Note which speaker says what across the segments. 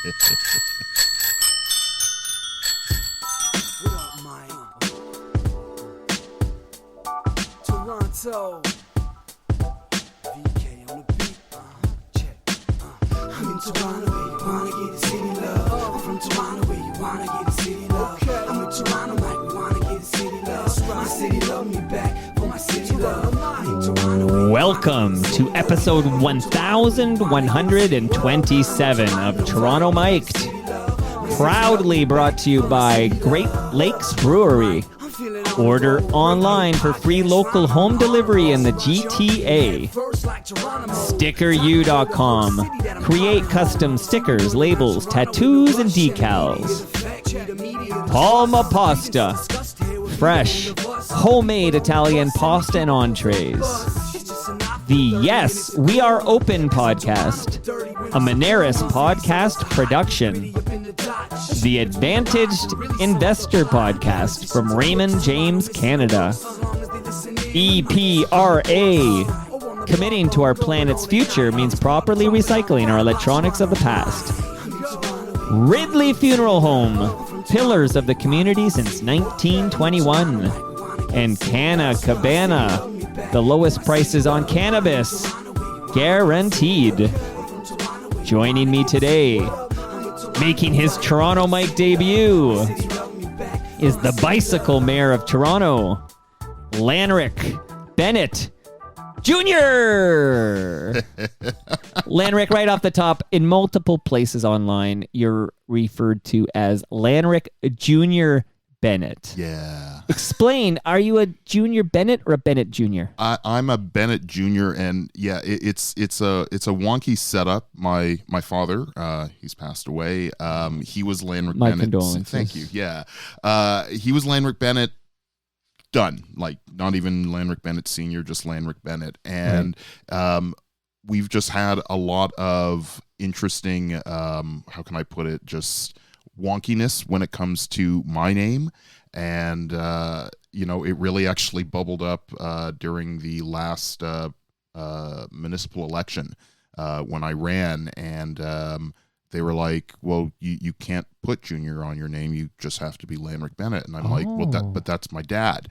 Speaker 1: up, Mike? Toronto. VK on the beat. Check. I'm in Toronto where you wanna get the city love. I'm from Toronto where you wanna get the city love. I'm in Toronto like we wanna get the city love. My city love me back for my city love. I'm in Toronto.
Speaker 2: Welcome to episode 1127 of Toronto Mic'd. Proudly brought to you by Great Lakes Brewery. Order online for free local home delivery in the GTA. StickerU.com. Create custom stickers, labels, tattoos, and decals. Palma Pasta. Fresh, homemade Italian pasta and entrees. The Yes, We Are Open podcast. A Moneris podcast production. The Advantaged Investor Podcast from Raymond James, Canada. EPRA. Committing to our planet's future means properly recycling our electronics of the past. Ridley Funeral Home. Pillars of the community since 1921. And Canna Cabana. The lowest prices on cannabis. Guaranteed. Joining me today, making his Toronto Mike debut, is the bicycle mayor of Toronto, Lanrick Bennett Jr. Lanrick, right off the top, in multiple places online, you're referred to as Lanrick Jr. Bennett.
Speaker 3: Yeah.
Speaker 2: Explain, are you a Junior Bennett or a Bennett Jr.?
Speaker 3: I'm a Bennett Jr. and yeah, it's a wonky setup. My father, he's passed away. He was Lanrick
Speaker 2: My
Speaker 3: Bennett.
Speaker 2: condolences.
Speaker 3: Thank you. Yeah. He was Lanrick Bennett. Done. Like not even Lanrick Bennett Sr., just Lanrick Bennett. And we've just had a lot of interesting, how can I put it, just wonkiness when it comes to my name. And it really actually bubbled up during the last municipal election when I ran, and they were like, well, you can't put Junior on your name, you just have to be Lanrick Bennett. And I'm like, well, but that's my dad.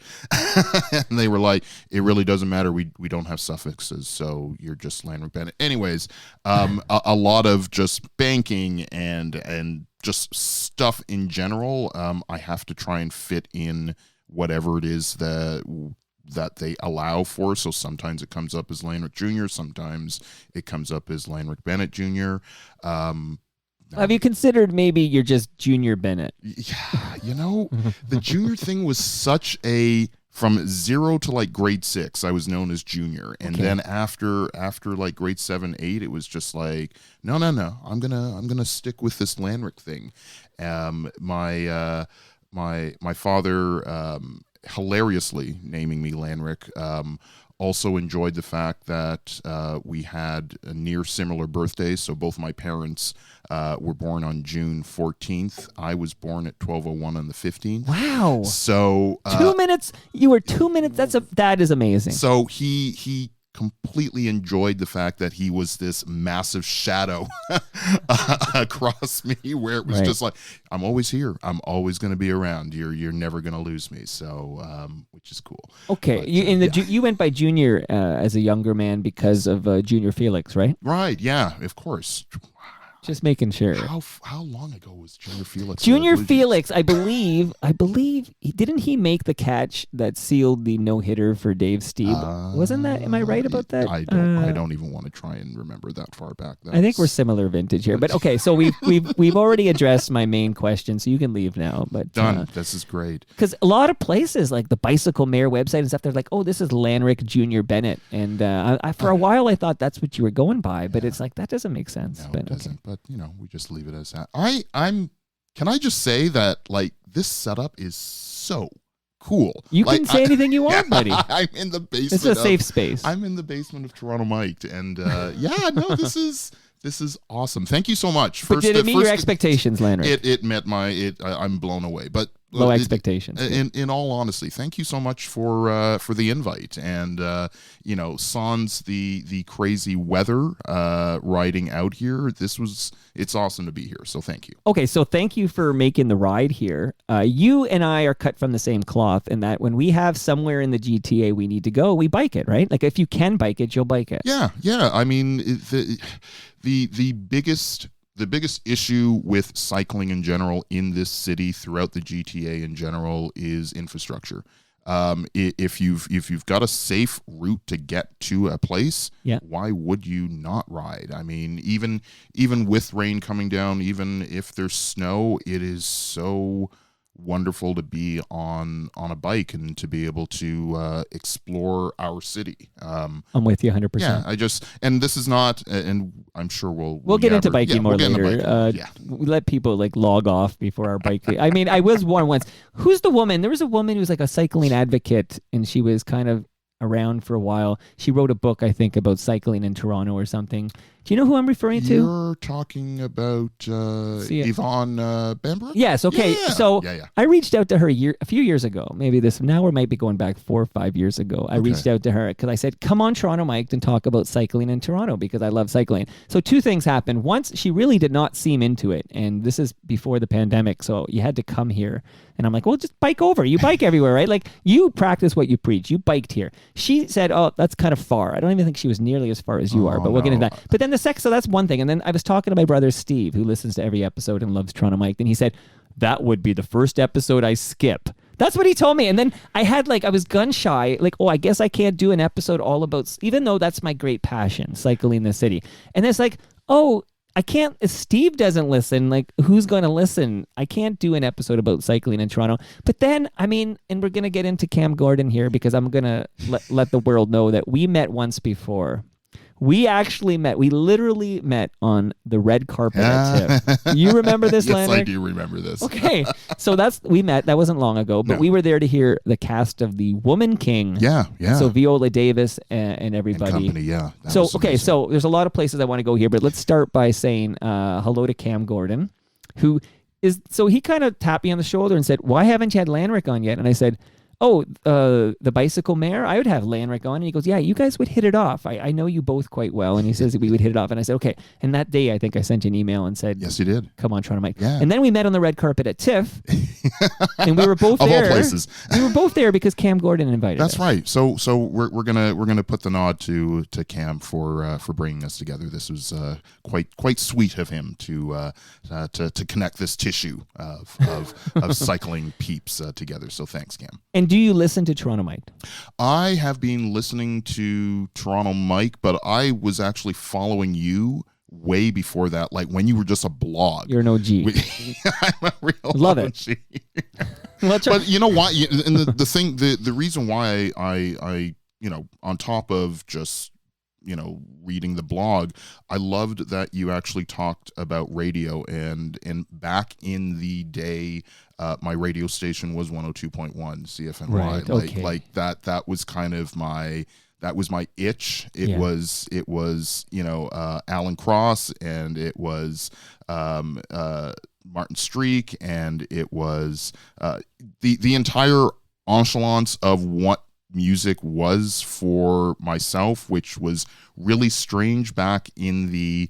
Speaker 3: And they were like, it really doesn't matter, we don't have suffixes, so you're just Lanrick Bennett. Anyways, a lot of just banking and just stuff in general, I have to try and fit in whatever it is that they allow for. So sometimes it comes up as Lanrick Jr., sometimes it comes up as Lanrick Bennett Jr.
Speaker 2: Have you considered maybe you're just Junior Bennett?
Speaker 3: Yeah, the junior thing was such from 0 to like grade 6, I was known as Junior. And then after like grade 7, 8, it was just like, no, I'm gonna stick with this Lanrick thing. My father, hilariously naming me Lanrick, also enjoyed the fact that we had a near similar birthdays. So both my parents were born on June 14th. I was born at 12:01 on the 15th.
Speaker 2: Wow.
Speaker 3: So
Speaker 2: 2 minutes. You were 2 minutes. That is amazing.
Speaker 3: So he completely enjoyed the fact that he was this massive shadow across me, where it was just like, I'm always here, I'm always going to be around, you're never going to lose me. So which is cool.
Speaker 2: Okay. But, you went by Junior as a younger man because of Junior Felix, right?
Speaker 3: Right. Yeah, of course.
Speaker 2: Just making sure.
Speaker 3: How long ago was Junior Felix?
Speaker 2: Junior Felix, I believe, didn't he make the catch that sealed the no-hitter for Dave Stieb? Wasn't that? Am I right about that?
Speaker 3: I don't even want to try and remember that far back.
Speaker 2: I think we're similar vintage here, but okay. So we've already addressed my main question, so you can leave now. But
Speaker 3: done. This is great.
Speaker 2: Because a lot of places, like the Bicycle Mayor website and stuff, they're like, oh, this is Lanrick Jr. Bennett, and I for a while I thought that's what you were going by, but it's like that doesn't make sense.
Speaker 3: No,
Speaker 2: but
Speaker 3: it doesn't. Okay. But we just leave it as that. Can I just say that like this setup is so cool.
Speaker 2: You can say anything you want, buddy.
Speaker 3: I'm in the basement.
Speaker 2: It's a safe space.
Speaker 3: I'm in the basement of Toronto Mic'd, and this is awesome. Thank you so much.
Speaker 2: But did it meet your expectations, Lanrick?
Speaker 3: It met I'm blown away. But
Speaker 2: low expectations.
Speaker 3: In all honesty, thank you so much for the invite, and sans the crazy weather riding out here, it's awesome to be here. So thank you.
Speaker 2: Okay, so thank you for making the ride here. You and I are cut from the same cloth in that when we have somewhere in the GTA we need to go, we bike it, right? Like if you can bike it, you'll bike it.
Speaker 3: Yeah. I mean, the biggest issue with cycling in general in this city, throughout the GTA in general, is infrastructure. If you've got a safe route to get to a place, why would you not ride? I mean, even with rain coming down, even if there's snow, it is so wonderful to be on a bike and to be able to explore our city.
Speaker 2: I'm with you 100%.
Speaker 3: Yeah, and this is not, and I'm sure
Speaker 2: we'll get into biking more later. We let people like log off before our bike. I mean, I was warned once. Who's the woman? There was a woman who was like a cycling advocate, and she was kind of around for a while. She wrote a book, I think, about cycling in Toronto or something. Do you know who I'm referring to?
Speaker 3: You're talking about Yvonne Bamber?
Speaker 2: Yes, okay.
Speaker 3: Yeah.
Speaker 2: So I reached out to her a few years ago. Maybe now we might be going back 4 or 5 years ago. I reached out to her because I said, come on Toronto Mike and talk about cycling in Toronto because I love cycling. So 2 things happened. Once, she really did not seem into it. And this is before the pandemic, so you had to come here. And I'm like, well, just bike over. You bike everywhere, right? Like, you practice what you preach. You biked here. She said, oh, that's kind of far. I don't even think she was nearly as far as you are, but we'll get into that. But then so that's one thing. And then I was talking to my brother Steve, who listens to every episode and loves Toronto Mike. And he said, that would be the first episode I skip. That's what he told me. And then I was gun shy. Like, I guess I can't do an episode all about, even though that's my great passion, cycling the city. And it's like, I can't, if Steve doesn't listen, like, who's going to listen? I can't do an episode about cycling in Toronto. But then, I mean, and we're going to get into Cam Gordon here because I'm going to let the world know that we met once before. We literally met on the red carpet at TIFF. You remember this,
Speaker 3: Yes,
Speaker 2: Lanrick?
Speaker 3: I do remember this.
Speaker 2: Okay, so we met. That wasn't long ago, but we were there to hear the cast of The Woman King.
Speaker 3: Yeah.
Speaker 2: So Viola Davis and everybody.
Speaker 3: And company, yeah.
Speaker 2: So there's a lot of places I want to go here, but let's start by saying hello to Cam Gordon, who is, so he kind of tapped me on the shoulder and said, why haven't you had Lanrick on yet? And I said, the bicycle mayor, I would have Lanrick on. And he goes, yeah, you guys would hit it off. I know you both quite well. And he says we would hit it off. And I said, okay. And that day, I think I sent you an email and said,
Speaker 3: yes, you did.
Speaker 2: Come on, Toronto Mike.
Speaker 3: Yeah.
Speaker 2: And then we met on the red carpet at TIFF. And we were both there.
Speaker 3: Of all places.
Speaker 2: We were both there because Cam Gordon invited us.
Speaker 3: That's right. So we're gonna put the nod to Cam for bringing us together. This was quite sweet of him to connect this tissue of cycling peeps together. So thanks, Cam.
Speaker 2: And do you listen to Toronto Mike?
Speaker 3: I have been listening to Toronto Mike, but I was actually following you way before that, like when you were just a blog.
Speaker 2: You're an OG.
Speaker 3: I'm a real
Speaker 2: Love
Speaker 3: OG.
Speaker 2: it.
Speaker 3: But you know what? And the reason why I on top of just reading the blog, I loved that you actually talked about radio, and back in the day, my radio station was 102.1 CFNY.
Speaker 2: Right, okay.
Speaker 3: Like that was kind of my itch. It was Alan Cross, and it was Martin Streak, and it was the entire enchilance of what music was for myself, which was really strange back in the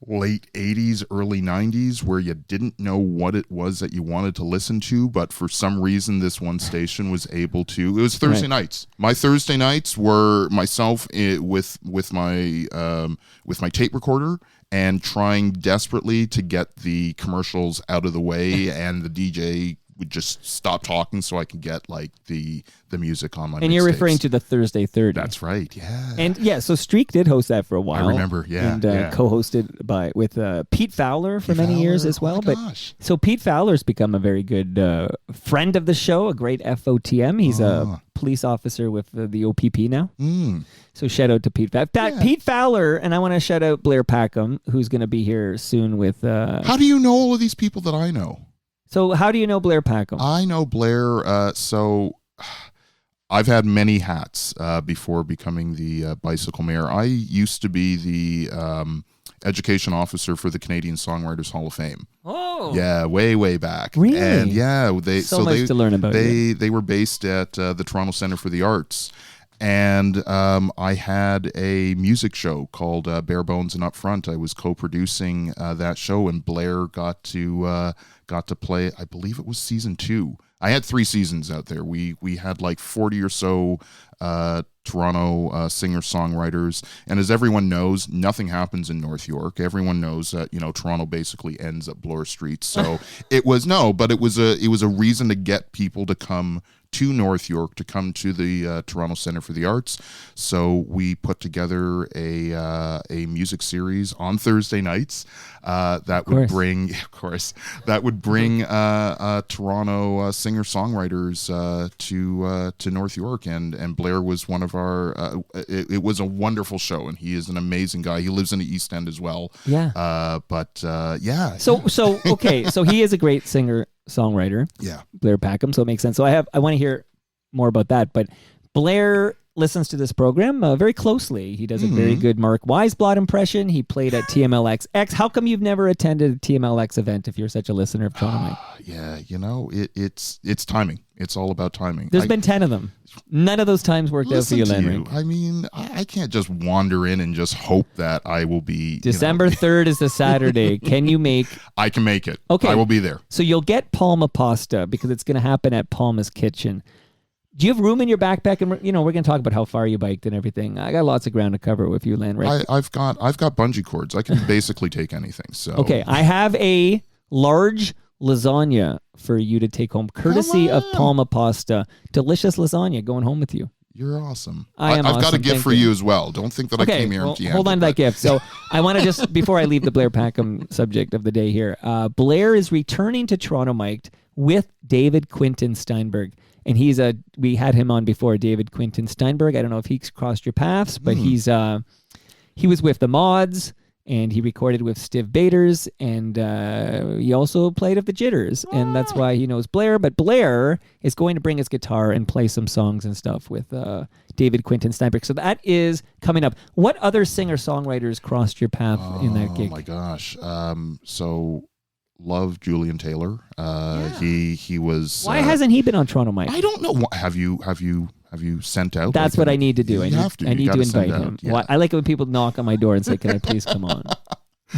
Speaker 3: late 80s, early 90s, where you didn't know what it was that you wanted to listen to, but for some reason this one station was able to. It was Thursday nights. My Thursday nights were myself with my tape recorder and trying desperately to get the commercials out of the way, and the DJ would just stop talking so I can get like the music on my
Speaker 2: And you're
Speaker 3: mixtapes.
Speaker 2: referring to the Thursday 30.
Speaker 3: That's right, yeah.
Speaker 2: And so Streak did host that for a while.
Speaker 3: I remember, yeah.
Speaker 2: And
Speaker 3: yeah.
Speaker 2: co-hosted with Pete Fowler for many years as well.
Speaker 3: Gosh.
Speaker 2: So Pete Fowler's become a very good friend of the show, a great FOTM. He's a police officer with the OPP now. So shout out to Pete Fowler. Pete Fowler, and I want to shout out Blair Packham, who's going to be here soon with...
Speaker 3: How do you know all of these people that I know?
Speaker 2: So how do you know Blair Packham?
Speaker 3: I know Blair, so I've had many hats before becoming the bicycle mayor. I used to be the education officer for the Canadian Songwriters Hall of Fame.
Speaker 2: Oh, Oh.
Speaker 3: Yeah, way back.
Speaker 2: Really?
Speaker 3: And yeah,
Speaker 2: So much to learn about
Speaker 3: They were based at the Toronto Centre for the Arts. And I had a music show called Bare Bones and Up Front. I was co-producing that show, and Blair got to play. I believe it was season 2. I had 3 seasons out there. We had like 40 or so Toronto singer-songwriters, and as everyone knows, nothing happens in North York. Everyone knows that Toronto basically ends at Bloor Street. So it was a reason to get people to come to North York, to come to the Toronto Centre for the Arts. So we put together a music series on Thursday nights that would bring Toronto singer-songwriters to North York, and Blair was one of our. It was a wonderful show, and he is an amazing guy. He lives in the East End as well.
Speaker 2: Yeah.
Speaker 3: Yeah.
Speaker 2: So okay. So he is a great singer-songwriter.
Speaker 3: Yeah.
Speaker 2: Blair Packham. So it makes sense. So I want to hear more about that. But Blair listens to this program very closely. He does a very good Mark Weisblot impression. He played at TMLX X. How come you've never attended a TMLX event if you're such a listener of Toronto Mike?
Speaker 3: Yeah, it's timing. It's all about timing.
Speaker 2: There's been 10 of them. None of those times worked out for you, Lanrick.
Speaker 3: I mean, I can't just wander in and just hope that I will be.
Speaker 2: December 3rd is a Saturday. Can you make?
Speaker 3: I can make it.
Speaker 2: Okay.
Speaker 3: I will be there.
Speaker 2: So you'll get Palma pasta because it's going to happen at Palma's Kitchen. Do you have room in your backpack? And we're going to talk about how far you biked and everything. I got lots of ground to cover with you, Lanrick.
Speaker 3: I've got bungee cords. I can basically take anything. So
Speaker 2: okay, I have a large lasagna for you to take home, courtesy of Palma Pasta. Delicious lasagna going home with you.
Speaker 3: You're awesome.
Speaker 2: I've
Speaker 3: got a gift for you as well. Don't think that I came here empty-handed.
Speaker 2: Hold on to that gift. So I want to just, before I leave the Blair Packham subject of the day here, Blair is returning to Toronto Mike with David Quinton Steinberg. And we had him on before, David Quinton Steinberg. I don't know if he's crossed your paths, but he was with the Mods, and he recorded with Stiv Bators, and he also played at the Jitters, and that's why he knows Blair. But Blair is going to bring his guitar and play some songs and stuff with David Quinton Steinberg. So that is coming up. What other singer-songwriters crossed your path in that gig?
Speaker 3: Oh my gosh. So love Julian Taylor. He was.
Speaker 2: Why hasn't he been on Toronto Mike?
Speaker 3: I don't know. Have you sent out?
Speaker 2: That's what I need to do. I need to invite him.
Speaker 3: Yeah.
Speaker 2: Well, I like it when people knock on my door and say, "Can I please come on?"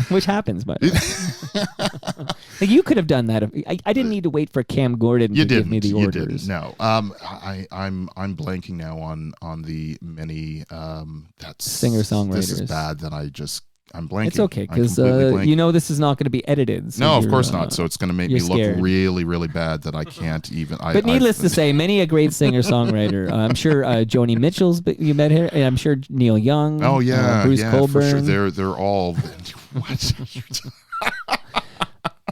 Speaker 2: Which happens, but like you could have done that. I didn't need to wait for Cam Gordon to give me the orders.
Speaker 3: You didn't. No. I'm blanking now on the many
Speaker 2: singer-songwriters.
Speaker 3: This is bad that I'm blanking.
Speaker 2: It's okay because this is not going to be edited. So
Speaker 3: no, of course not. So it's going to make me look
Speaker 2: scared.
Speaker 3: really, really bad that I can't even.
Speaker 2: But needless to say, many a great singer-songwriter. I'm sure Joni Mitchell's you met here, and I'm sure Neil Young.
Speaker 3: Oh yeah,
Speaker 2: Bruce Cockburn.
Speaker 3: For sure. They're all. What?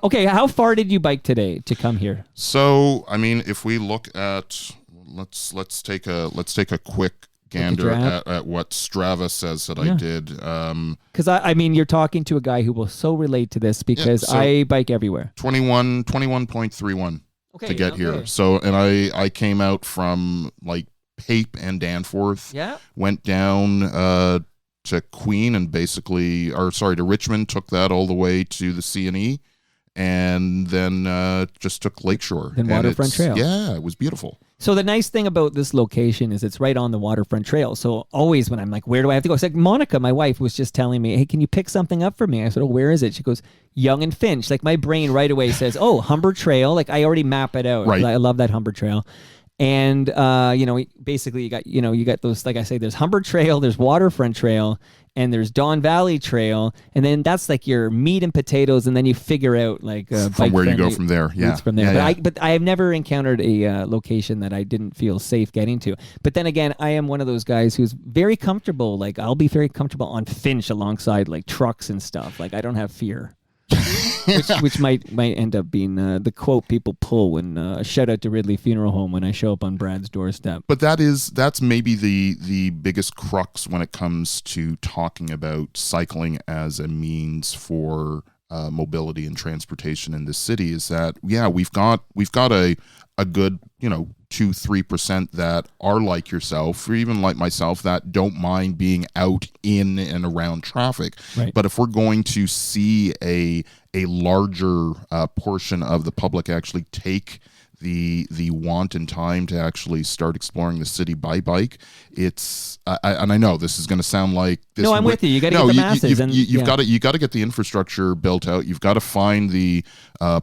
Speaker 2: Okay, how far did you bike today to come here?
Speaker 3: So I mean, if we look at let's take a quick gander at what Strava says that I did.
Speaker 2: Because I mean, you're talking to a guy who will so relate to this because I bike everywhere.
Speaker 3: 21.31 to get here. So, and I came out from like Pape and Danforth.
Speaker 2: Yeah.
Speaker 3: Went down to Queen and to Richmond, took that all the way to the C&E, and then just took Lakeshore.
Speaker 2: Then Waterfront Trail.
Speaker 3: Yeah, it was beautiful.
Speaker 2: So the nice thing about this location is it's right on the Waterfront Trail. So always when I'm like, where do I have to go? It's like Monica, my wife, was just telling me, hey, can you pick something up for me? I said, oh, where is it? She goes, Yonge and Finch. Like my brain right away says, oh, Humber Trail. Like I already map it out.
Speaker 3: Right.
Speaker 2: I love that Humber Trail. And, basically you got those, like I say, there's Humber Trail, there's Waterfront Trail, and there's Don Valley Trail. And then that's like your meat and potatoes. And then you figure out like
Speaker 3: from where you go from there. Yeah.
Speaker 2: From there.
Speaker 3: Yeah,
Speaker 2: but I have never encountered a location that I didn't feel safe getting to. But then again, I am one of those guys who's very comfortable. Like I'll be very comfortable on Finch alongside like trucks and stuff. Like I don't have fear. which might end up being the quote people pull when shout out to Ridley Funeral Home when I show up on Brad's doorstep.
Speaker 3: But that's maybe the biggest crux when it comes to talking about cycling as a means for mobility and transportation in the city is that we've got a good 2-3% that are like yourself, or even like myself, that don't mind being out in and around traffic.
Speaker 2: Right.
Speaker 3: But if we're going to see a larger portion of the public actually take the want and time to actually start exploring the city by bike, it's and I know this is going to sound like this.
Speaker 2: No, I'm with you. You got to get the masses,
Speaker 3: you've got to get the infrastructure built out. You've got to find the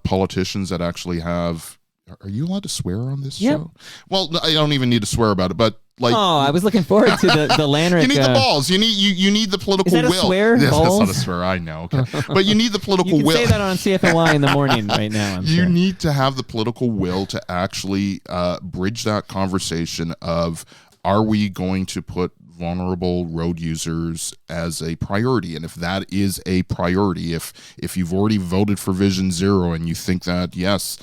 Speaker 3: politicians that actually have. Are you allowed to swear on this show? Well, I don't even need to swear about it, but like,
Speaker 2: I was looking forward to the Lanrick.
Speaker 3: You need the balls. You need the political will.
Speaker 2: Is that a swear?
Speaker 3: Yes,
Speaker 2: balls?
Speaker 3: That's not a swear. I know. Okay, but you need the political
Speaker 2: you can
Speaker 3: will.
Speaker 2: Say that on CFLY in the morning right now.
Speaker 3: You need to have the political will to actually bridge that conversation of, are we going to put vulnerable road users as a priority? And if that is a priority, if you've already voted for Vision Zero and you think that, yes,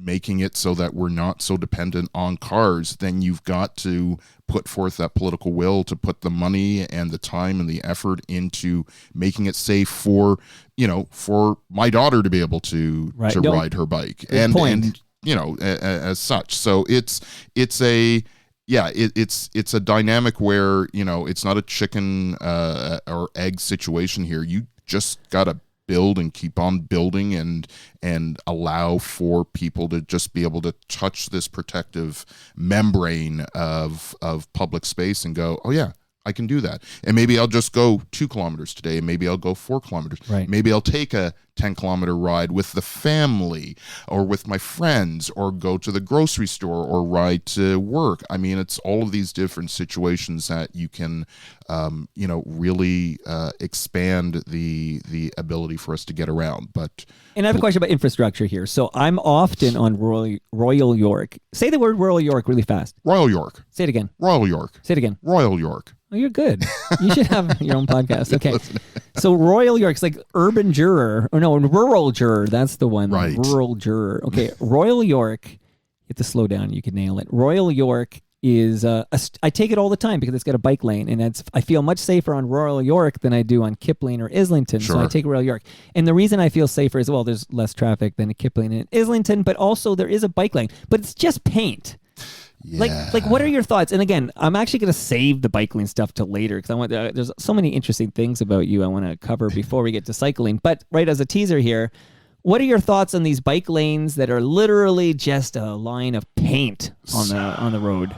Speaker 3: making it so that we're not so dependent on cars, then you've got to put forth that political will to put the money and the time and the effort into making it safe for my daughter to be able to ride her bike and as such. So it's a dynamic where it's not a chicken or egg situation here. You just gotta build and keep on building and allow for people to just be able to touch this protective membrane of public space and go, oh yeah, I can do that. And maybe I'll just go 2 kilometers today, and maybe I'll go 4 kilometers.
Speaker 2: Right.
Speaker 3: Maybe I'll take a 10-kilometer ride with the family or with my friends, or go to the grocery store or ride to work. I mean, it's all of these different situations that you can, really expand the ability for us to get around.
Speaker 2: And I have a question about infrastructure here. So I'm often on Royal York. Say the word Royal York really fast.
Speaker 3: Royal York.
Speaker 2: Say it again.
Speaker 3: Royal York.
Speaker 2: Say it again.
Speaker 3: Royal York.
Speaker 2: Oh, you're good. You should have your own podcast. Okay. So Royal York's like urban juror, or no, rural juror. That's the one.
Speaker 3: Right.
Speaker 2: Rural juror. Okay. Royal York. You have to slow down. You can nail it. Royal York is I take it all the time because it's got a bike lane, and I feel much safer on Royal York than I do on Kipling or Islington.
Speaker 3: Sure.
Speaker 2: So I take Royal York, and the reason I feel safer is, well, there's less traffic than at Kipling and Islington, but also there is a bike lane, but it's just paint.
Speaker 3: Yeah.
Speaker 2: Like, what are your thoughts? And again, I'm actually going to save the bike lane stuff till later because I want. There's so many interesting things about you I want to cover before we get to cycling. But right as a teaser here, what are your thoughts on these bike lanes that are literally just a line of paint on the road?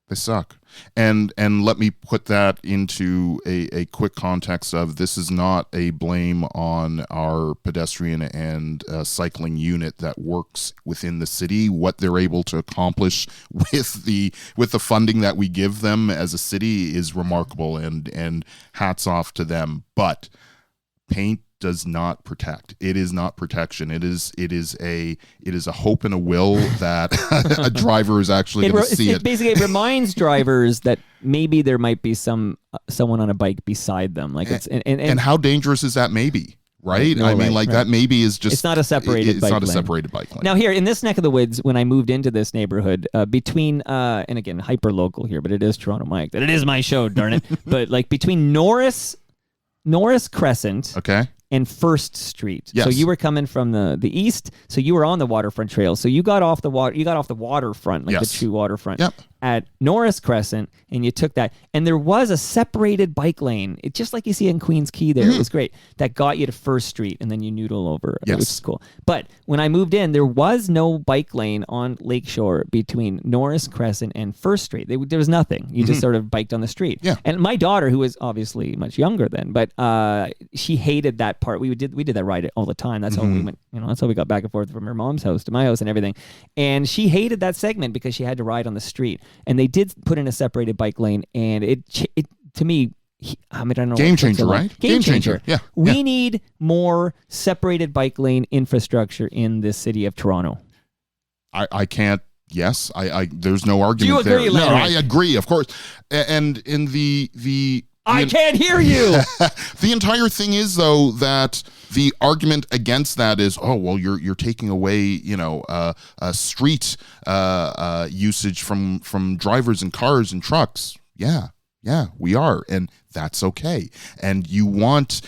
Speaker 3: They suck. And let me put that into a quick context of, this is not a blame on our pedestrian and cycling unit that works within the city. What they're able to accomplish with the funding that we give them as a city is remarkable, and hats off to them. But paint does not protect. It is not protection. It is a hope and a will that a driver is actually going to see it.
Speaker 2: Basically, it reminds drivers that maybe there might be someone on a bike beside them. Like
Speaker 3: and how dangerous is that? Maybe. Right?
Speaker 2: No,
Speaker 3: I mean, that maybe is just...
Speaker 2: It's not a separated bike lane.
Speaker 3: It's not a separated bike lane.
Speaker 2: Now here, in this neck of the woods, when I moved into this neighborhood, between, and again, hyper-local here, but it is Toronto Mike. That it is my show, darn it. But like between Norris Crescent...
Speaker 3: Okay.
Speaker 2: And First Street.
Speaker 3: Yes.
Speaker 2: So you were coming from the east, so you were on the waterfront trail. So you got off the waterfront, like
Speaker 3: yes.
Speaker 2: the true waterfront.
Speaker 3: Yep.
Speaker 2: At Norris Crescent, and you took that. And there was a separated bike lane. It just like you see in Queens Quay there. Mm-hmm. It was great. That got you to First Street, and then you noodle over,
Speaker 3: yes.
Speaker 2: which is cool. But when I moved in, there was no bike lane on Lakeshore between Norris Crescent and First Street. There was nothing. You just sort of biked on the street.
Speaker 3: Yeah.
Speaker 2: And my daughter, who was obviously much younger then, but she hated that part. We did that ride all the time. That's how we went. That's how we got back and forth from her mom's house to my house and everything. And she hated that segment because she had to ride on the street. And they did put in a separated bike lane, and it to me, I don't know.
Speaker 3: Game changer, right?
Speaker 2: Game changer.
Speaker 3: Yeah.
Speaker 2: We need more separated bike lane infrastructure in the city of Toronto.
Speaker 3: I can't. Yes, I there's no argument
Speaker 2: there. Do you agree,
Speaker 3: there.
Speaker 2: Larry?
Speaker 3: No, I agree, of course. And in the
Speaker 2: I can't hear you.
Speaker 3: The entire thing is, though, that the argument against that is, oh well, you're taking away street usage from drivers and cars and trucks. Yeah, we are, and that's okay. And you want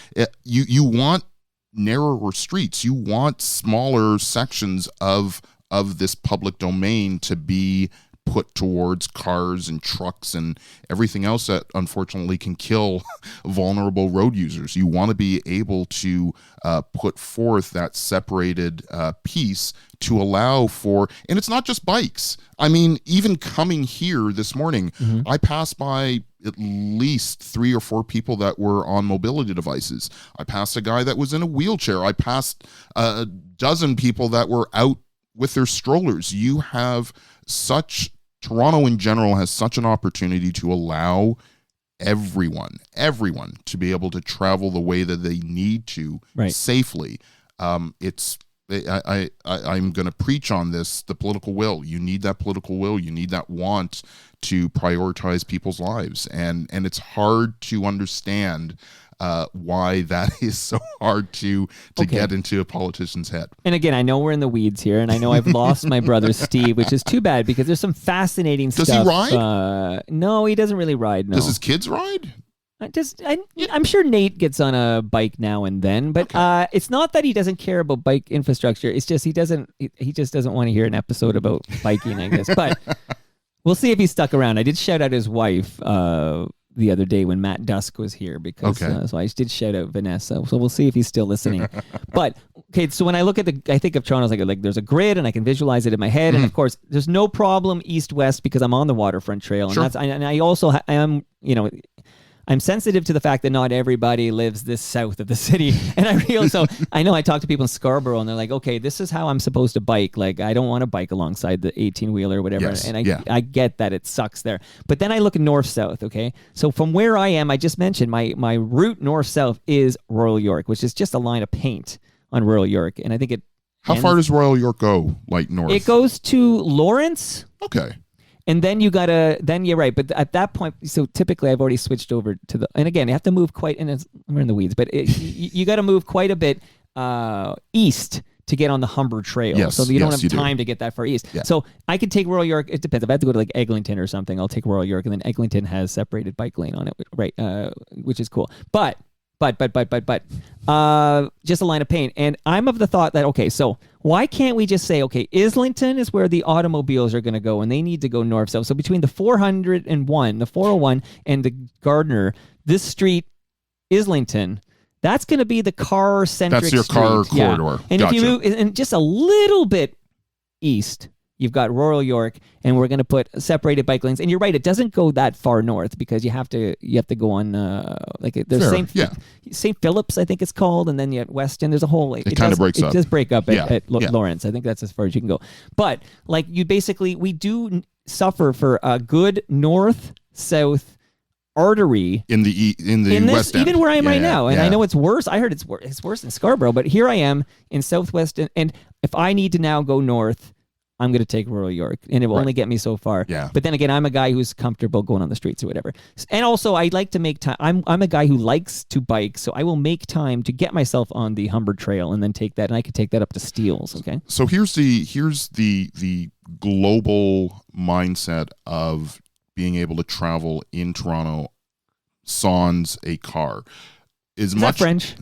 Speaker 3: narrower streets. You want smaller sections of of this public domain to be put towards cars and trucks and everything else that unfortunately can kill vulnerable road users. You want to be able to put forth that separated piece to allow for, and it's not just bikes. I mean, even coming here this morning, I passed by at least 3 or 4 people that were on mobility devices. I passed a guy that was in a wheelchair. I passed a dozen people that were out with their strollers. You have Toronto in general has such an opportunity to allow everyone to be able to travel the way that they need to safely. I'm going to preach on this, the political will. You need that political will. You need that want to prioritize people's lives. And it's hard to understand why that is so hard to get into a politician's head.
Speaker 2: And again, I know we're in the weeds here, and I know I've lost my brother Steve, which is too bad because there's some fascinating stuff.
Speaker 3: Does he ride?
Speaker 2: No, he doesn't really ride. No.
Speaker 3: Does his kids ride?
Speaker 2: I'm sure Nate gets on a bike now and then, but it's not that he doesn't care about bike infrastructure. It's just he just doesn't want to hear an episode about biking, I guess. But we'll see if he's stuck around. I did shout out his wife the other day when Matt Dusk was here because so I did shout out Vanessa. So we'll see if he's still listening. But okay, so when I look at I think of Toronto as like there's a grid and I can visualize it in my head, and of course there's no problem east-west because I'm on the waterfront trail, and and I also am I'm sensitive to the fact that not everybody lives this south of the city. And I know I talk to people in Scarborough and they're like, okay, this is how I'm supposed to bike. Like, I don't want to bike alongside the 18-wheeler or whatever.
Speaker 3: Yes,
Speaker 2: and I get that it sucks there. But then I look at north-south, okay? So from where I am, I just mentioned my route north-south is Royal York, which is just a line of paint on Royal York. And I think it
Speaker 3: How far does Royal York go, like north?
Speaker 2: It goes to Lawrence.
Speaker 3: Okay.
Speaker 2: And then you're right. But at that point, so typically I've already switched over to and again, you have to move we're in the weeds, but you got to move quite a bit east to get on the Humber Trail.
Speaker 3: Yes,
Speaker 2: so you don't have time to get that far east.
Speaker 3: Yeah.
Speaker 2: So I could take Royal York. It depends. If I have to go to like Eglinton or something, I'll take Royal York, and then Eglinton has separated bike lane on it, right? Which is cool. But just a line of paint. And I'm of the thought that, okay, so why can't we just say, okay, Islington is where the automobiles are going to go and they need to go north-south. So between the 401, the 401 and the Gardner, this street, Islington, that's going to be the car-centric
Speaker 3: That's your
Speaker 2: street.
Speaker 3: car corridor.
Speaker 2: And
Speaker 3: Gotcha.
Speaker 2: if you move and just a little bit east, you've got Royal York, and we're going to put separated bike lanes. And you're right; it doesn't go that far north because you have to go on there's St. Phillips, I think it's called, and then you have Weston. There's a whole
Speaker 3: it kind of breaks up.
Speaker 2: It does break up at Lawrence. I think that's as far as you can go. But like we do suffer for a good north-south artery
Speaker 3: in the West End.
Speaker 2: Even where I am right now, and I know it's worse. I heard it's worse in Scarborough, but here I am in Southwest, and if I need to now go north, I'm going to take Royal York, and it will only get me so far.
Speaker 3: Yeah.
Speaker 2: But then again, I'm a guy who's comfortable going on the streets or whatever. And also, I like to make time. I'm a guy who likes to bike, so I will make time to get myself on the Humber Trail and then take that, and I could take that up to Steeles. Okay.
Speaker 3: So here's the global mindset of being able to travel in Toronto sans a car.
Speaker 2: Is that French?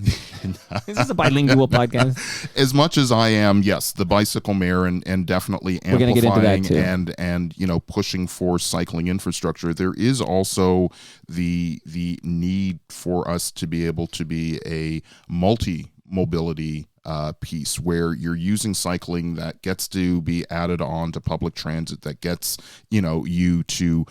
Speaker 2: Is this a bilingual podcast?
Speaker 3: As much as I am, yes, the bicycle mayor and definitely amplifying
Speaker 2: We're gonna get into that too.
Speaker 3: and pushing for cycling infrastructure, there is also the need for us to be able to be a multi-mobility piece where you're using cycling that gets to be added on to public transit, that gets you to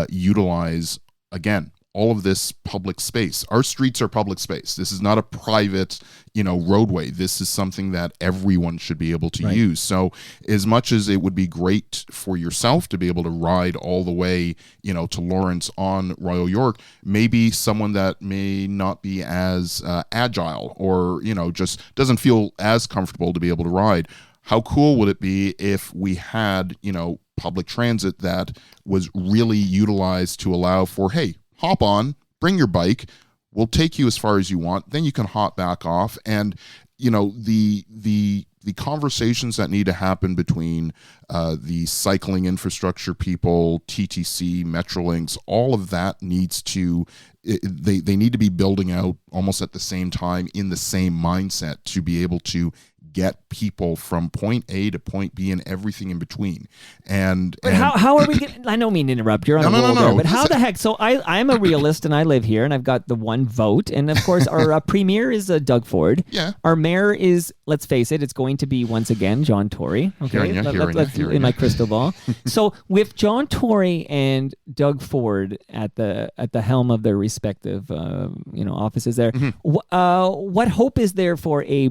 Speaker 3: utilize again all of this public space. Our streets are public space. This is not a private, roadway. This is something that everyone should be able to use. So as much as it would be great for yourself to be able to ride all the way, to Lawrence on Royal York, maybe someone that may not be as agile or, just doesn't feel as comfortable to be able to ride. How cool would it be if we had, public transit that was really utilized to allow for, hey, hop on, bring your bike, we'll take you as far as you want, then you can hop back off. And the conversations that need to happen between the cycling infrastructure people, TTC, Metrolinx, all of that needs to they need to be building out almost at the same time in the same mindset to be able to get people from point A to point B and everything in between. But
Speaker 2: how are we getting, I don't mean to interrupt, you're on a roll there, but how the heck, so I'm a realist and I live here and I've got the one vote, and of course our premier is Doug Ford.
Speaker 3: Yeah.
Speaker 2: Our mayor is, let's face it, it's going to be once again John Tory. Okay, let's in my crystal ball. So with John Tory and Doug Ford at the helm of their respective offices there, what hope is there for a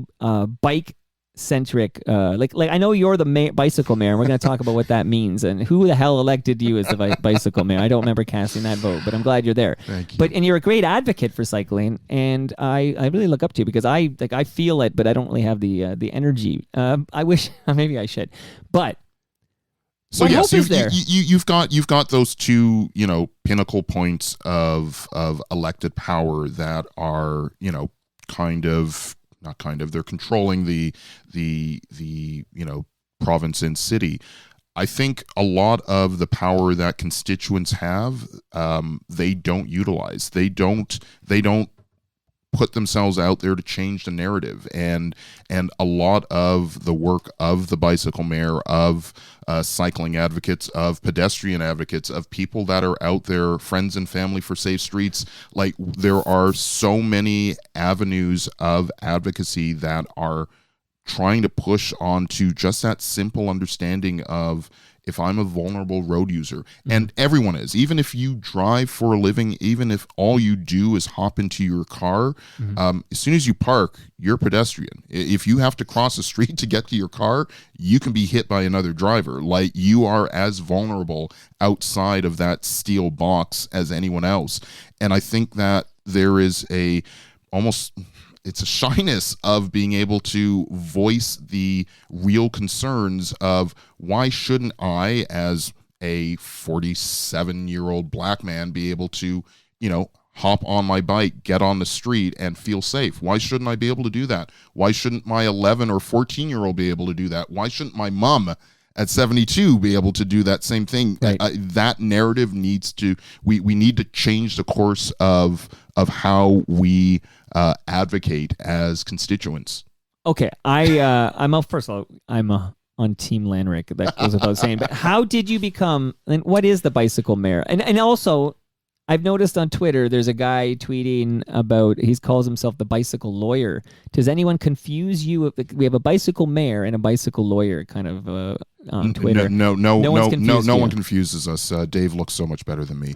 Speaker 2: bike centric like I know you're the bicycle mayor, and we're going to talk about what that means and who the hell elected you as the bicycle mayor. I don't remember casting that vote, but I'm glad you're there.
Speaker 3: Thank you.
Speaker 2: And you're a great advocate for cycling, and I really look up to you because I feel it, but I don't really have the energy. I wish maybe I should, but
Speaker 3: so
Speaker 2: what
Speaker 3: yes,
Speaker 2: hope is there?
Speaker 3: you've got those two pinnacle points of elected power that are they're controlling the province and city. I think a lot of the power that constituents have, they don't utilize. They don't put themselves out there to change the narrative, and a lot of the work of the bicycle mayor, of cycling advocates, of pedestrian advocates, of people that are out there, friends and family for safe streets, like there are so many avenues of advocacy that are trying to push onto just that simple understanding of, if I'm a vulnerable road user, and everyone is, even if you drive for a living, even if all you do is hop into your car, as soon as you park, you're a pedestrian. If you have to cross the street to get to your car, you can be hit by another driver. Like, you are as vulnerable outside of that steel box as anyone else. And I think that there is it's a shyness of being able to voice the real concerns of, why shouldn't I, as a 47-year-old black man, be able to, hop on my bike, get on the street, and feel safe? Why shouldn't I be able to do that? Why shouldn't my 11 or 14-year-old be able to do that? Why shouldn't my mom at 72 be able to do that same thing?
Speaker 2: Right.
Speaker 3: That narrative needs to, we need to change the course of how we advocate as constituents. Okay,
Speaker 2: first of all, I'm on Team Lanrick. That goes without saying. But how did you become? And what is the bicycle mayor? And also, I've noticed on Twitter there's a guy tweeting about, he calls himself the bicycle lawyer. Does anyone confuse you? We have a bicycle mayor and a bicycle lawyer kind of on Twitter.
Speaker 3: No one confuses us. Dave looks so much better than me.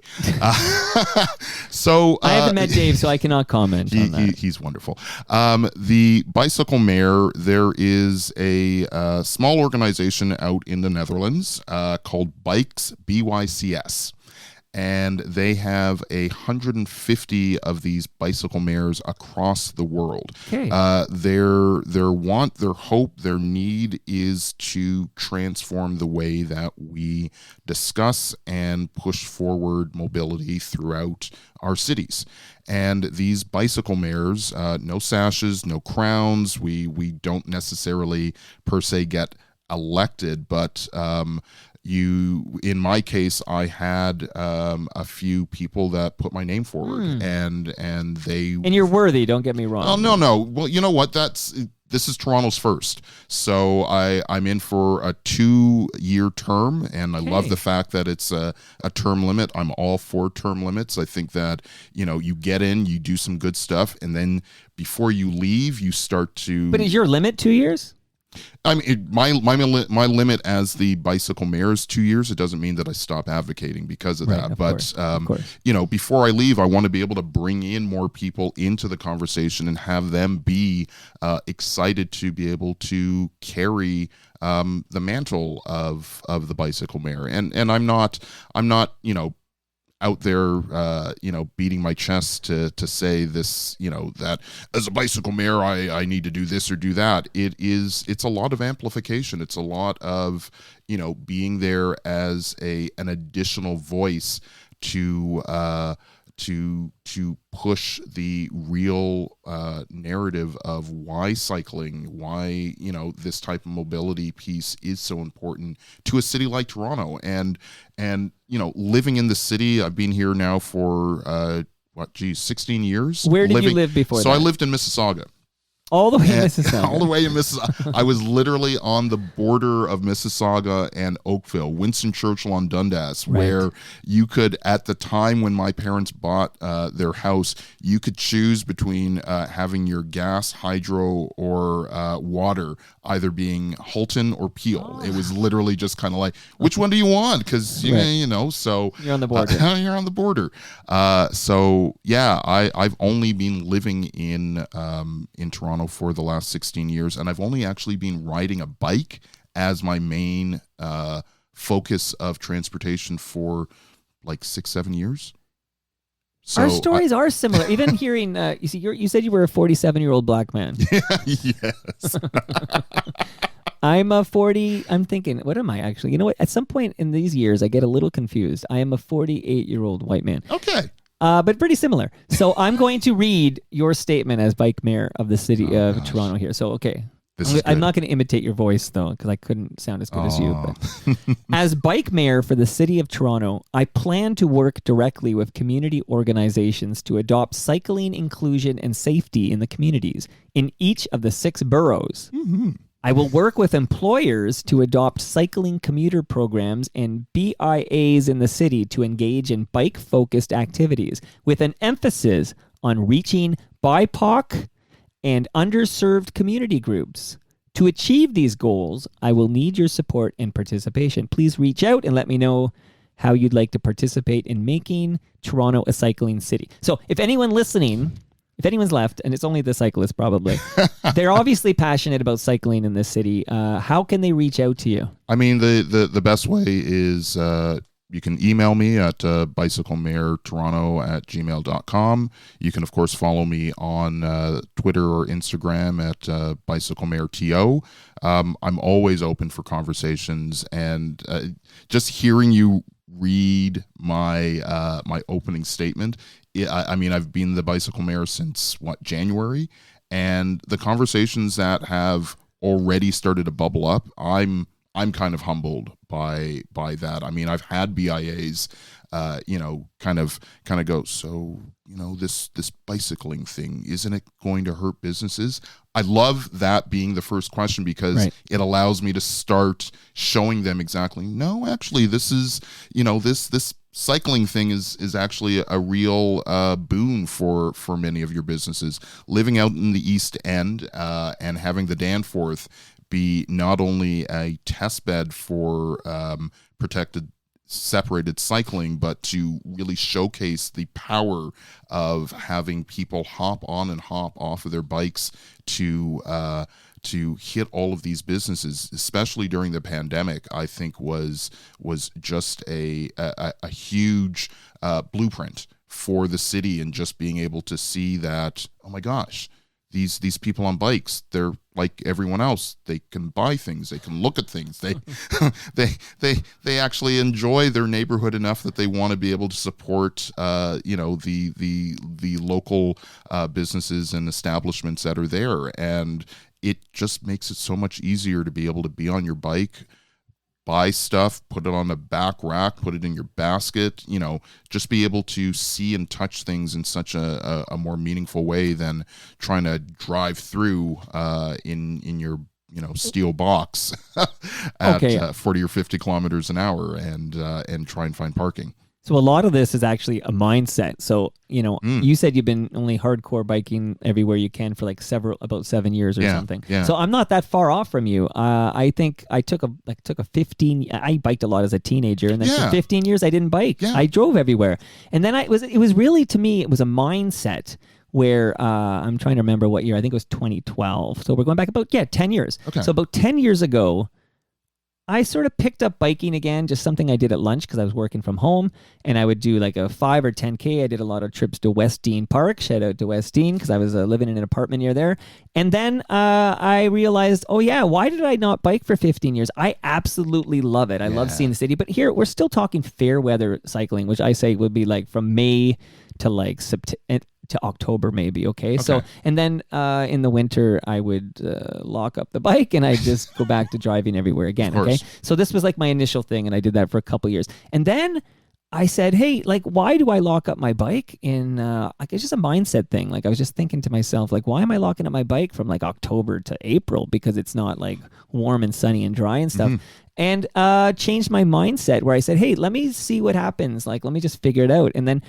Speaker 3: So
Speaker 2: I haven't met Dave, so I cannot comment on that.
Speaker 3: He's wonderful. The bicycle mayor, there is a small organization out in the Netherlands called Bikes, BYCS. And they have 150 of these bicycle mayors across the world.
Speaker 2: Okay.
Speaker 3: Their hope, their need is to transform the way that we discuss and push forward mobility throughout our cities. And these bicycle mayors, no sashes, no crowns. We don't necessarily per se get elected, but in my case, I had a few people that put my name forward, and you're
Speaker 2: worthy. Don't get me wrong.
Speaker 3: Oh no. Well, you know what? This is Toronto's first, so I'm in for a 2-year term, and I love the fact that it's a term limit. I'm all for term limits. I think that you get in, you do some good stuff, and then before you leave, you start to.
Speaker 2: But is your limit 2 years?
Speaker 3: I mean, my limit as the bicycle mayor is 2 years. It doesn't mean that I stop advocating because of that. But before I leave, I want to be able to bring in more people into the conversation and have them be excited to be able to carry the mantle of the bicycle mayor. And I'm not out there, beating my chest to say this, that as a bicycle mayor, I need to do this or do that. It's a lot of amplification. It's a lot of, being there as an additional voice to push the real narrative of why cycling, why this type of mobility piece is so important to a city like Toronto. And living in the city, I've been here now for 16 years.
Speaker 2: Where did you live before
Speaker 3: so
Speaker 2: that?
Speaker 3: I lived in Mississauga.
Speaker 2: All the way in
Speaker 3: And-
Speaker 2: Mississauga.
Speaker 3: all the way in Mississauga. I was literally on the border of Mississauga and Oakville, Winston Churchill on Dundas, where you could, at the time when my parents bought their house, you could choose between having your gas, hydro, or water either being Halton or Peel. It was literally just kind of like, which one do you want? Because, you know, so...
Speaker 2: You're on the border.
Speaker 3: You're on the border. So, yeah, I've only been living in Toronto for the last 16 years, and I've only actually been riding a bike as my main focus of transportation for like 6-7 years. So
Speaker 2: Our stories are similar. Even hearing, you see, you said you were a 47-year-old black man.
Speaker 3: Yes.
Speaker 2: I'm thinking, what am I actually? You know what? At some point in these years, I get a little confused. I am a 48-year-old white man.
Speaker 3: Okay.
Speaker 2: But pretty similar. So I'm going to read your statement as bike mayor of the city of Toronto here. So, okay. I'm not going to imitate your voice, though, because I couldn't sound as good as you. But. As bike mayor for the city of Toronto, I plan to work directly with community organizations to adopt cycling inclusion and safety in the communities in each of the 6 boroughs.
Speaker 3: Mm-hmm.
Speaker 2: I will work with employers to adopt cycling commuter programs and BIAs in the city to engage in bike-focused activities with an emphasis on reaching BIPOC and underserved community groups. To achieve these goals, I will need your support and participation. Please reach out and let me know how you'd like to participate in making Toronto a cycling city. So if anyone listening... If anyone's left, and it's only the cyclists probably, they're obviously passionate about cycling in this city. How can they reach out to you?
Speaker 3: I mean, the best way is you can email me at bicyclemayortoronto@gmail.com. You can, of course, follow me on Twitter or Instagram at bicyclemayorto. I'm always open for conversations, and just hearing you read my my opening statement. I mean, I've been the bicycle mayor since January, and the conversations that have already started to bubble up, I'm kind of humbled by that. I mean, I've had BIAs, kind of go, so, this bicycling thing, isn't it going to hurt businesses? I love that being the first question because it allows me to start showing them exactly, no, actually, this is, this cycling thing is actually a real boon for many of your businesses. Living out in the East End and having the Danforth be not only a test bed for protected separated cycling, but to really showcase the power of having people hop on and hop off of their bikes to hit all of these businesses, especially during the pandemic, I think was just a huge blueprint for the city, and just being able to see that, oh my gosh, these people on bikes, they're like everyone else. They can buy things, they can look at things, they they actually enjoy their neighborhood enough that they want to be able to support the local businesses and establishments that are there. And it just makes it so much easier to be able to be on your bike, buy stuff, put it on the back rack, put it in your basket, just be able to see and touch things in such a more meaningful way than trying to drive through in your steel box at 40 or 50 kilometers an hour and try and find parking.
Speaker 2: So a lot of this is actually a mindset. So, you said you've been only hardcore biking everywhere you can for like about 7 years or something.
Speaker 3: Yeah.
Speaker 2: So I'm not that far off from you. I think I took a 15, I biked a lot as a teenager, and then for 15 years I didn't bike.
Speaker 3: Yeah.
Speaker 2: I drove everywhere. And then it was really, to me, it was a mindset where I'm trying to remember what year. I think it was 2012. So we're going back about 10 years.
Speaker 3: Okay.
Speaker 2: So about 10 years ago, I sort of picked up biking again, just something I did at lunch because I was working from home, and I would do like a 5 or 10K. I did a lot of trips to West Dean Park. Shout out to West Dean because I was living in an apartment near there. And then I realized, why did I not bike for 15 years? I absolutely love it. I love seeing the city. But here, we're still talking fair weather cycling, which I say would be like from May to like September to October maybe, okay? So, and then in the winter, I would lock up the bike and I just go back to driving everywhere again, okay? So this was like my initial thing, and I did that for a couple years. And then I said, hey, like, why do I lock up my bike in, like, it's just a mindset thing. Like, I was just thinking to myself, like, why am I locking up my bike from like October to April? Because it's not like warm and sunny and dry and stuff. And changed my mindset where I said, hey, let me see what happens. Like, let me just figure it out. And then,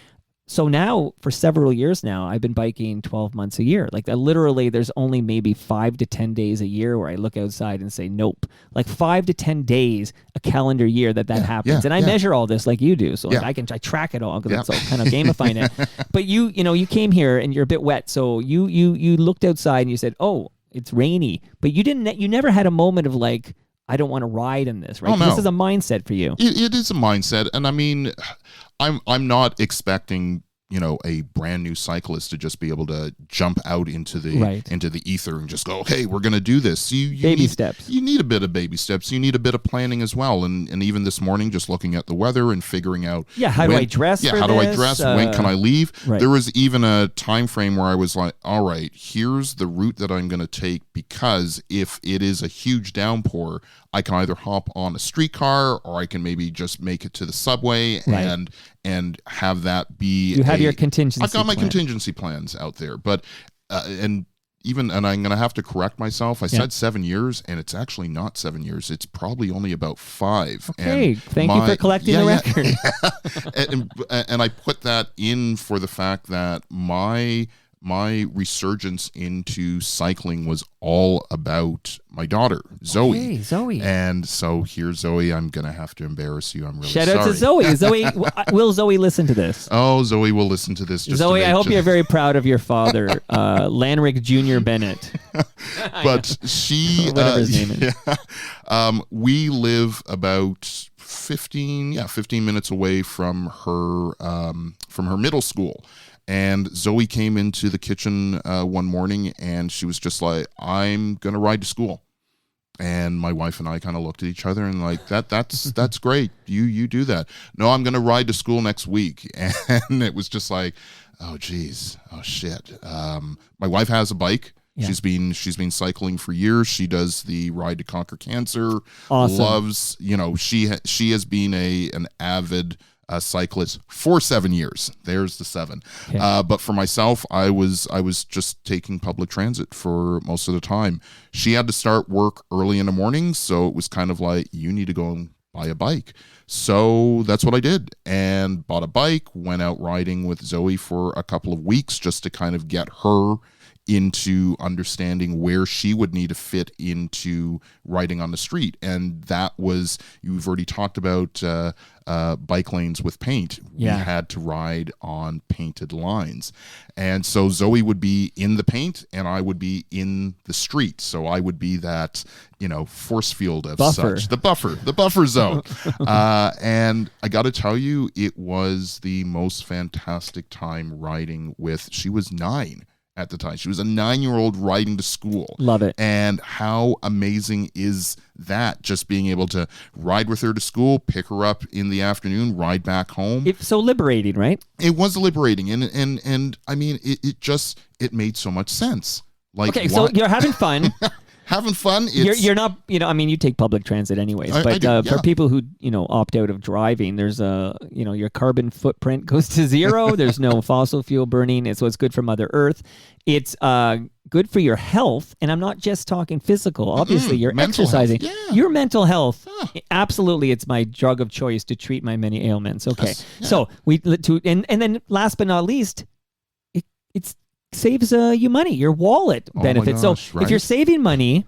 Speaker 2: so now for several years now, I've been biking 12 months a year. Like literally there's only maybe 5 to 10 days a year where I look outside and say, nope, like 5 to 10 days a calendar year that happens. And I measure all this like you do. So like I track it all because it's all kind of gamifying it. But you came here and you're a bit wet. So you looked outside and you said, oh, it's rainy, but you never had a moment of like, I don't want to ride in this, right?
Speaker 3: Oh, no.
Speaker 2: This is a mindset for you.
Speaker 3: It is a mindset. And I mean, I'm not expecting, a brand new cyclist to just be able to jump out into the ether and just go, okay, we're going to do this. You
Speaker 2: baby
Speaker 3: need
Speaker 2: steps.
Speaker 3: You need a bit of baby steps. You need a bit of planning as well. And even this morning, just looking at the weather and figuring out,
Speaker 2: how do I dress?
Speaker 3: Yeah, how do I dress? When can I leave?
Speaker 2: Right.
Speaker 3: There was even a time frame where I was like, all right, here's the route that I'm going to take, because if it is a huge downpour, I can either hop on a streetcar or I can maybe just make it to the subway and have that be.
Speaker 2: You have your contingency.
Speaker 3: I've got my contingency plans out there, but and I'm going to have to correct myself. I said 7 years, and it's actually not 7 years. It's probably only about 5.
Speaker 2: Okay, thank you for collecting the record.
Speaker 3: And I put that in for the fact that my resurgence into cycling was all about my daughter, Zoe.
Speaker 2: Hey, Zoe.
Speaker 3: And so here, Zoe, I'm going to have to embarrass you. I'm really
Speaker 2: sorry.
Speaker 3: Shout
Speaker 2: out to Zoe. Will Zoe listen to this?
Speaker 3: Oh, Zoe will listen to this.
Speaker 2: Zoe, I hope you're very proud of your father, Lanrick Jr. Bennett.
Speaker 3: But she,
Speaker 2: whatever his name is.
Speaker 3: We live about 15 minutes away from her middle school. And Zoe came into the kitchen one morning, and she was just like, I'm going to ride to school. And my wife and I kind of looked at each other and like, that's great. You do that. No, I'm going to ride to school next week. And it was just like, oh, geez. Oh, shit. My wife has a bike. Yeah. She's been cycling for years. She does the Ride to Conquer Cancer.
Speaker 2: Awesome.
Speaker 3: Loves, she has been an avid cyclist for 7 years. There's the 7. Okay. But for myself, I was just taking public transit for most of the time. She had to start work early in the morning, so it was kind of like, you need to go and buy a bike. So that's what I did, and bought a bike, went out riding with Zoe for a couple of weeks just to kind of get her into understanding where she would need to fit into riding on the street. And that was, you've already talked about bike lanes with paint.
Speaker 2: Yeah.
Speaker 3: We had to ride on painted lines. And so Zoe would be in the paint and I would be in the street. So I would be that, force field of such. The buffer zone. And I got to tell you, it was the most fantastic time riding with, she was 9. At the time. She was a 9-year-old riding to school.
Speaker 2: Love it.
Speaker 3: And how amazing is that? Just being able to ride with her to school, pick her up in the afternoon, ride back home.
Speaker 2: It's so liberating, right?
Speaker 3: It was liberating. And I mean, it made so much sense. Like,
Speaker 2: okay, so you're having fun.
Speaker 3: Having fun.
Speaker 2: You're not, you take public transit anyways, but for people who, opt out of driving, there's your carbon footprint goes to 0. There's no fossil fuel burning. So it's good for Mother Earth. It's good for your health. And I'm not just talking physical. Obviously, you're exercising. Your mental health. Absolutely. It's my drug of choice to treat my many ailments. Okay. Yes. Yeah. So and then last but not least, it's saves you money, your wallet benefits.
Speaker 3: Gosh,
Speaker 2: so if you're saving money,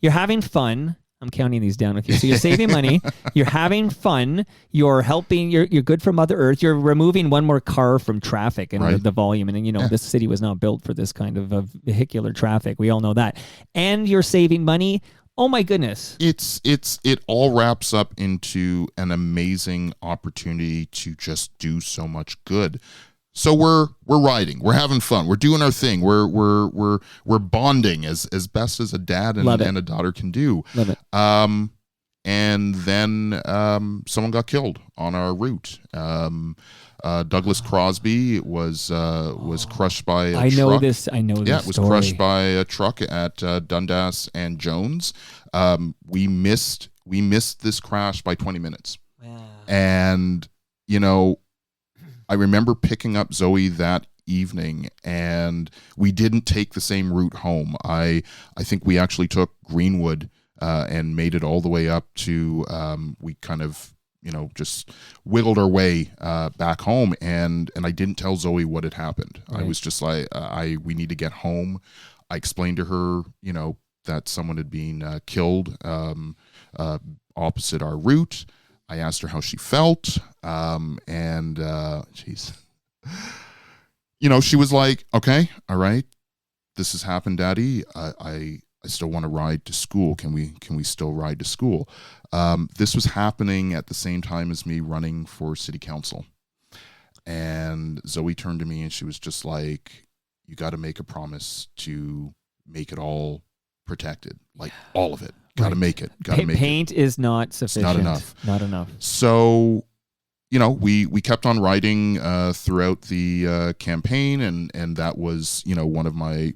Speaker 2: you're having fun. I'm counting these down with you. So you're saving money, you're having fun, you're helping, you're good for Mother Earth, you're removing one more car from traffic and the volume. And then, this city was not built for this kind of vehicular traffic. We all know that. And you're saving money. Oh my goodness.
Speaker 3: It all wraps up into an amazing opportunity to just do so much good. So we're riding, we're having fun, we're doing our thing, we're bonding as best as a dad and a daughter can do.
Speaker 2: Love it.
Speaker 3: And then someone got killed on our route. Douglas Crosby was crushed by a truck.
Speaker 2: I know this.
Speaker 3: Yeah, it was crushed by a truck at Dundas and Jones. We missed this crash by 20 minutes.
Speaker 2: Wow.
Speaker 3: And I remember picking up Zoe that evening, and we didn't take the same route home. I think we actually took Greenwood and made it all the way up to, we kind of, just wiggled our way back home, and I didn't tell Zoe what had happened. Right. I was just like, we need to get home. I explained to her, that someone had been killed opposite our route. I asked her how she felt, and she's, she was like, okay, all right, this has happened, Daddy. I still want to ride to school. Can we still ride to school? This was happening at the same time as me running for city council. And Zoe turned to me and she was just like, you got to make a promise to make it all protected, like all of it. Got to make it. Got to make
Speaker 2: paint
Speaker 3: it.
Speaker 2: Is not sufficient.
Speaker 3: It's not enough.
Speaker 2: Not enough.
Speaker 3: So, we kept on riding throughout the campaign, and that was, one of my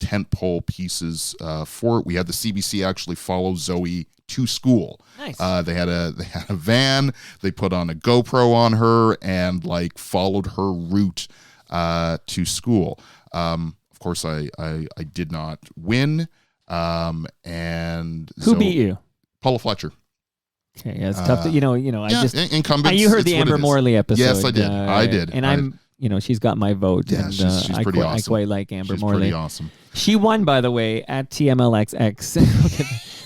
Speaker 3: tentpole pieces for it. We had the CBC actually follow Zoe to school.
Speaker 2: Nice.
Speaker 3: They had a van. They put on a GoPro on her and followed her route to school. Of course, I did not win. And
Speaker 2: who beat you?
Speaker 3: Paula Fletcher.
Speaker 2: Okay, yeah, it's tough to,
Speaker 3: incumbents.
Speaker 2: You heard the Amber Morley episode.
Speaker 3: Yes, I did.
Speaker 2: And I'm, she's got my vote.
Speaker 3: Yeah,
Speaker 2: and,
Speaker 3: she's pretty awesome.
Speaker 2: I quite like Amber
Speaker 3: she's
Speaker 2: Morley.
Speaker 3: Pretty awesome.
Speaker 2: She won, by the way, at TMLXX.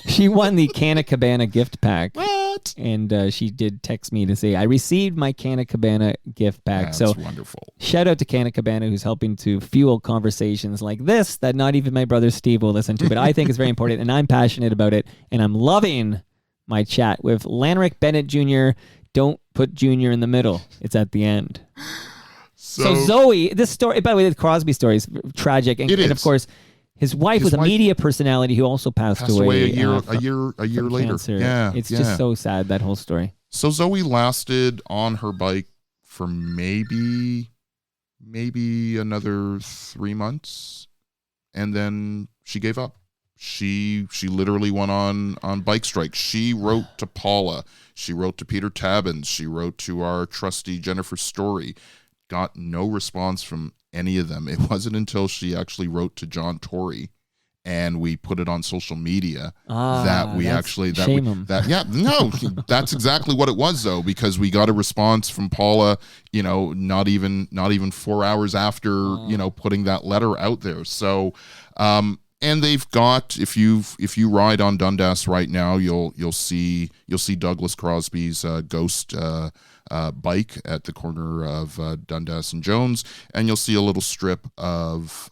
Speaker 2: She won the Canna Cabana gift pack.
Speaker 3: What?
Speaker 2: And she did text me to say, I received my Canna Cabana gift pack.
Speaker 3: That's
Speaker 2: so
Speaker 3: wonderful.
Speaker 2: Shout out to Canna Cabana, who's helping to fuel conversations like this that not even my brother Steve will listen to, but I think it's very important, and I'm passionate about it, and I'm loving my chat with Lanrick Bennett Jr. Don't put Jr. in the middle. It's at the end. So Zoe, this story, by the way, the Crosby story is tragic. And, and of course, his wife was a media personality who also passed away
Speaker 3: a year later.
Speaker 2: Cancer.
Speaker 3: Yeah,
Speaker 2: it's just so sad, that whole story.
Speaker 3: So Zoe lasted on her bike for maybe another 3 months, and then she gave up. She literally went on bike strike. She wrote to Paula. She wrote to Peter Tabbins. She wrote to our trustee Jennifer Story. Got no response from any of them. It wasn't until she actually wrote to John Tory, and we put it on social media that we actually that's exactly what it was, though, because we got a response from Paula, not even 4 hours after putting that letter out there. So and they've got, if you ride on Dundas right now, you'll see Douglas Crosby's ghost bike at the corner of Dundas and Jones, and you'll see a little strip of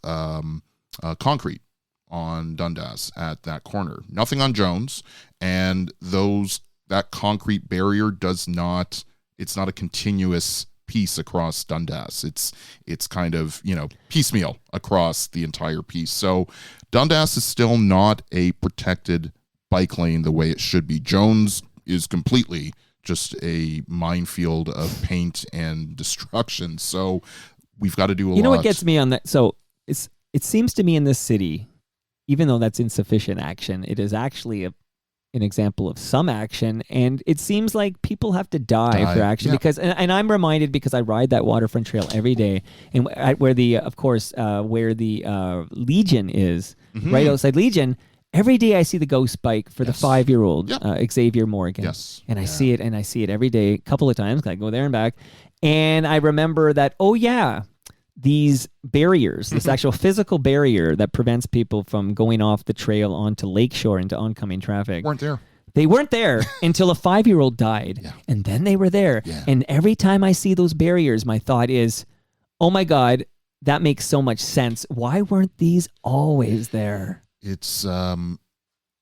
Speaker 3: concrete on Dundas at that corner. Nothing on Jones, and that concrete barrier it's not a continuous piece across Dundas. It's kind of, piecemeal across the entire piece. So Dundas is still not a protected bike lane the way it should be. Jones is completely just a minefield of paint and destruction. So we've got to do a lot.
Speaker 2: You know what gets me on that? So it seems to me in this city, even though that's insufficient action, it is actually an example of some action, and it seems like people have to die for action. Because and I'm reminded, because I ride that waterfront trail every day, and where the Legion is, right outside Legion. Every day I see the ghost bike for the 5-year-old Xavier Morgan.
Speaker 3: Yes.
Speaker 2: And I see it every day, a couple of times. I go there and back. And I remember that, these barriers, this actual physical barrier that prevents people from going off the trail onto Lakeshore into oncoming traffic.
Speaker 3: Weren't there.
Speaker 2: They weren't there until a 5-year-old died. Yeah. And then they were there. Yeah. And every time I see those barriers, my thought is, oh my God, that makes so much sense. Why weren't these always there?
Speaker 3: It's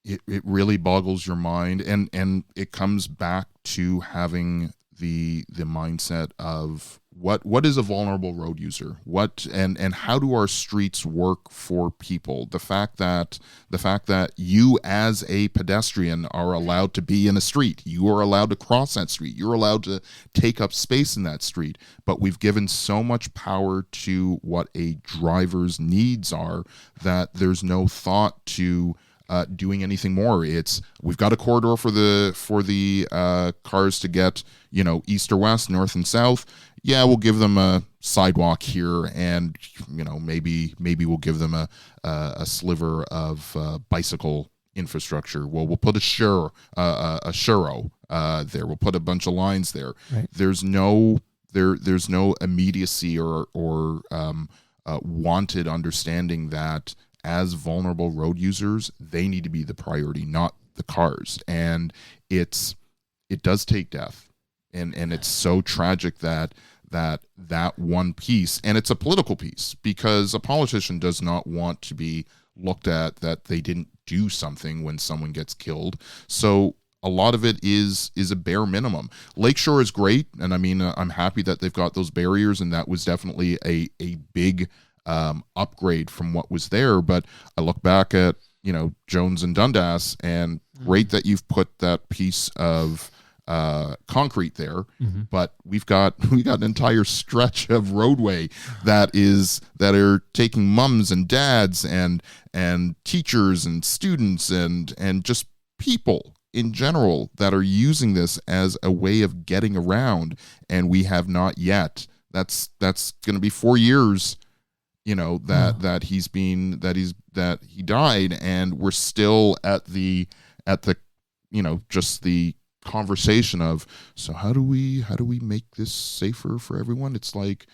Speaker 3: it really boggles your mind, and it comes back to having the mindset of what is a vulnerable road user, and how do our streets work for people. The fact that you as a pedestrian are allowed to be in a street, you are allowed to cross that street, you're allowed to take up space in that street, but we've given so much power to what a driver's needs are that there's no thought to doing anything more. We've got a corridor for the cars to get, east or west, north and south. Yeah, we'll give them a sidewalk here, and maybe we'll give them a sliver of bicycle infrastructure. Well, we'll put a churro there. We'll put a bunch of lines there.
Speaker 2: Right.
Speaker 3: There's no immediacy or wanted understanding that as vulnerable road users, they need to be the priority, not the cars. And it does take death, and it's so tragic that one piece, and it's a political piece, because a politician does not want to be looked at that they didn't do something when someone gets killed. So a lot of it is a bare minimum. Lakeshore is great, and I'm happy that they've got those barriers, and that was definitely a big upgrade from what was there. But I look back at Jones and Dundas, and great that you've put that piece of concrete there, but we got an entire stretch of roadway that are taking mums and dads and teachers and students and just people in general that are using this as a way of getting around, and we have not yet. That's going to be 4 years, that he died, and we're still at the just the conversation of, so how do we make this safer for everyone? It's like,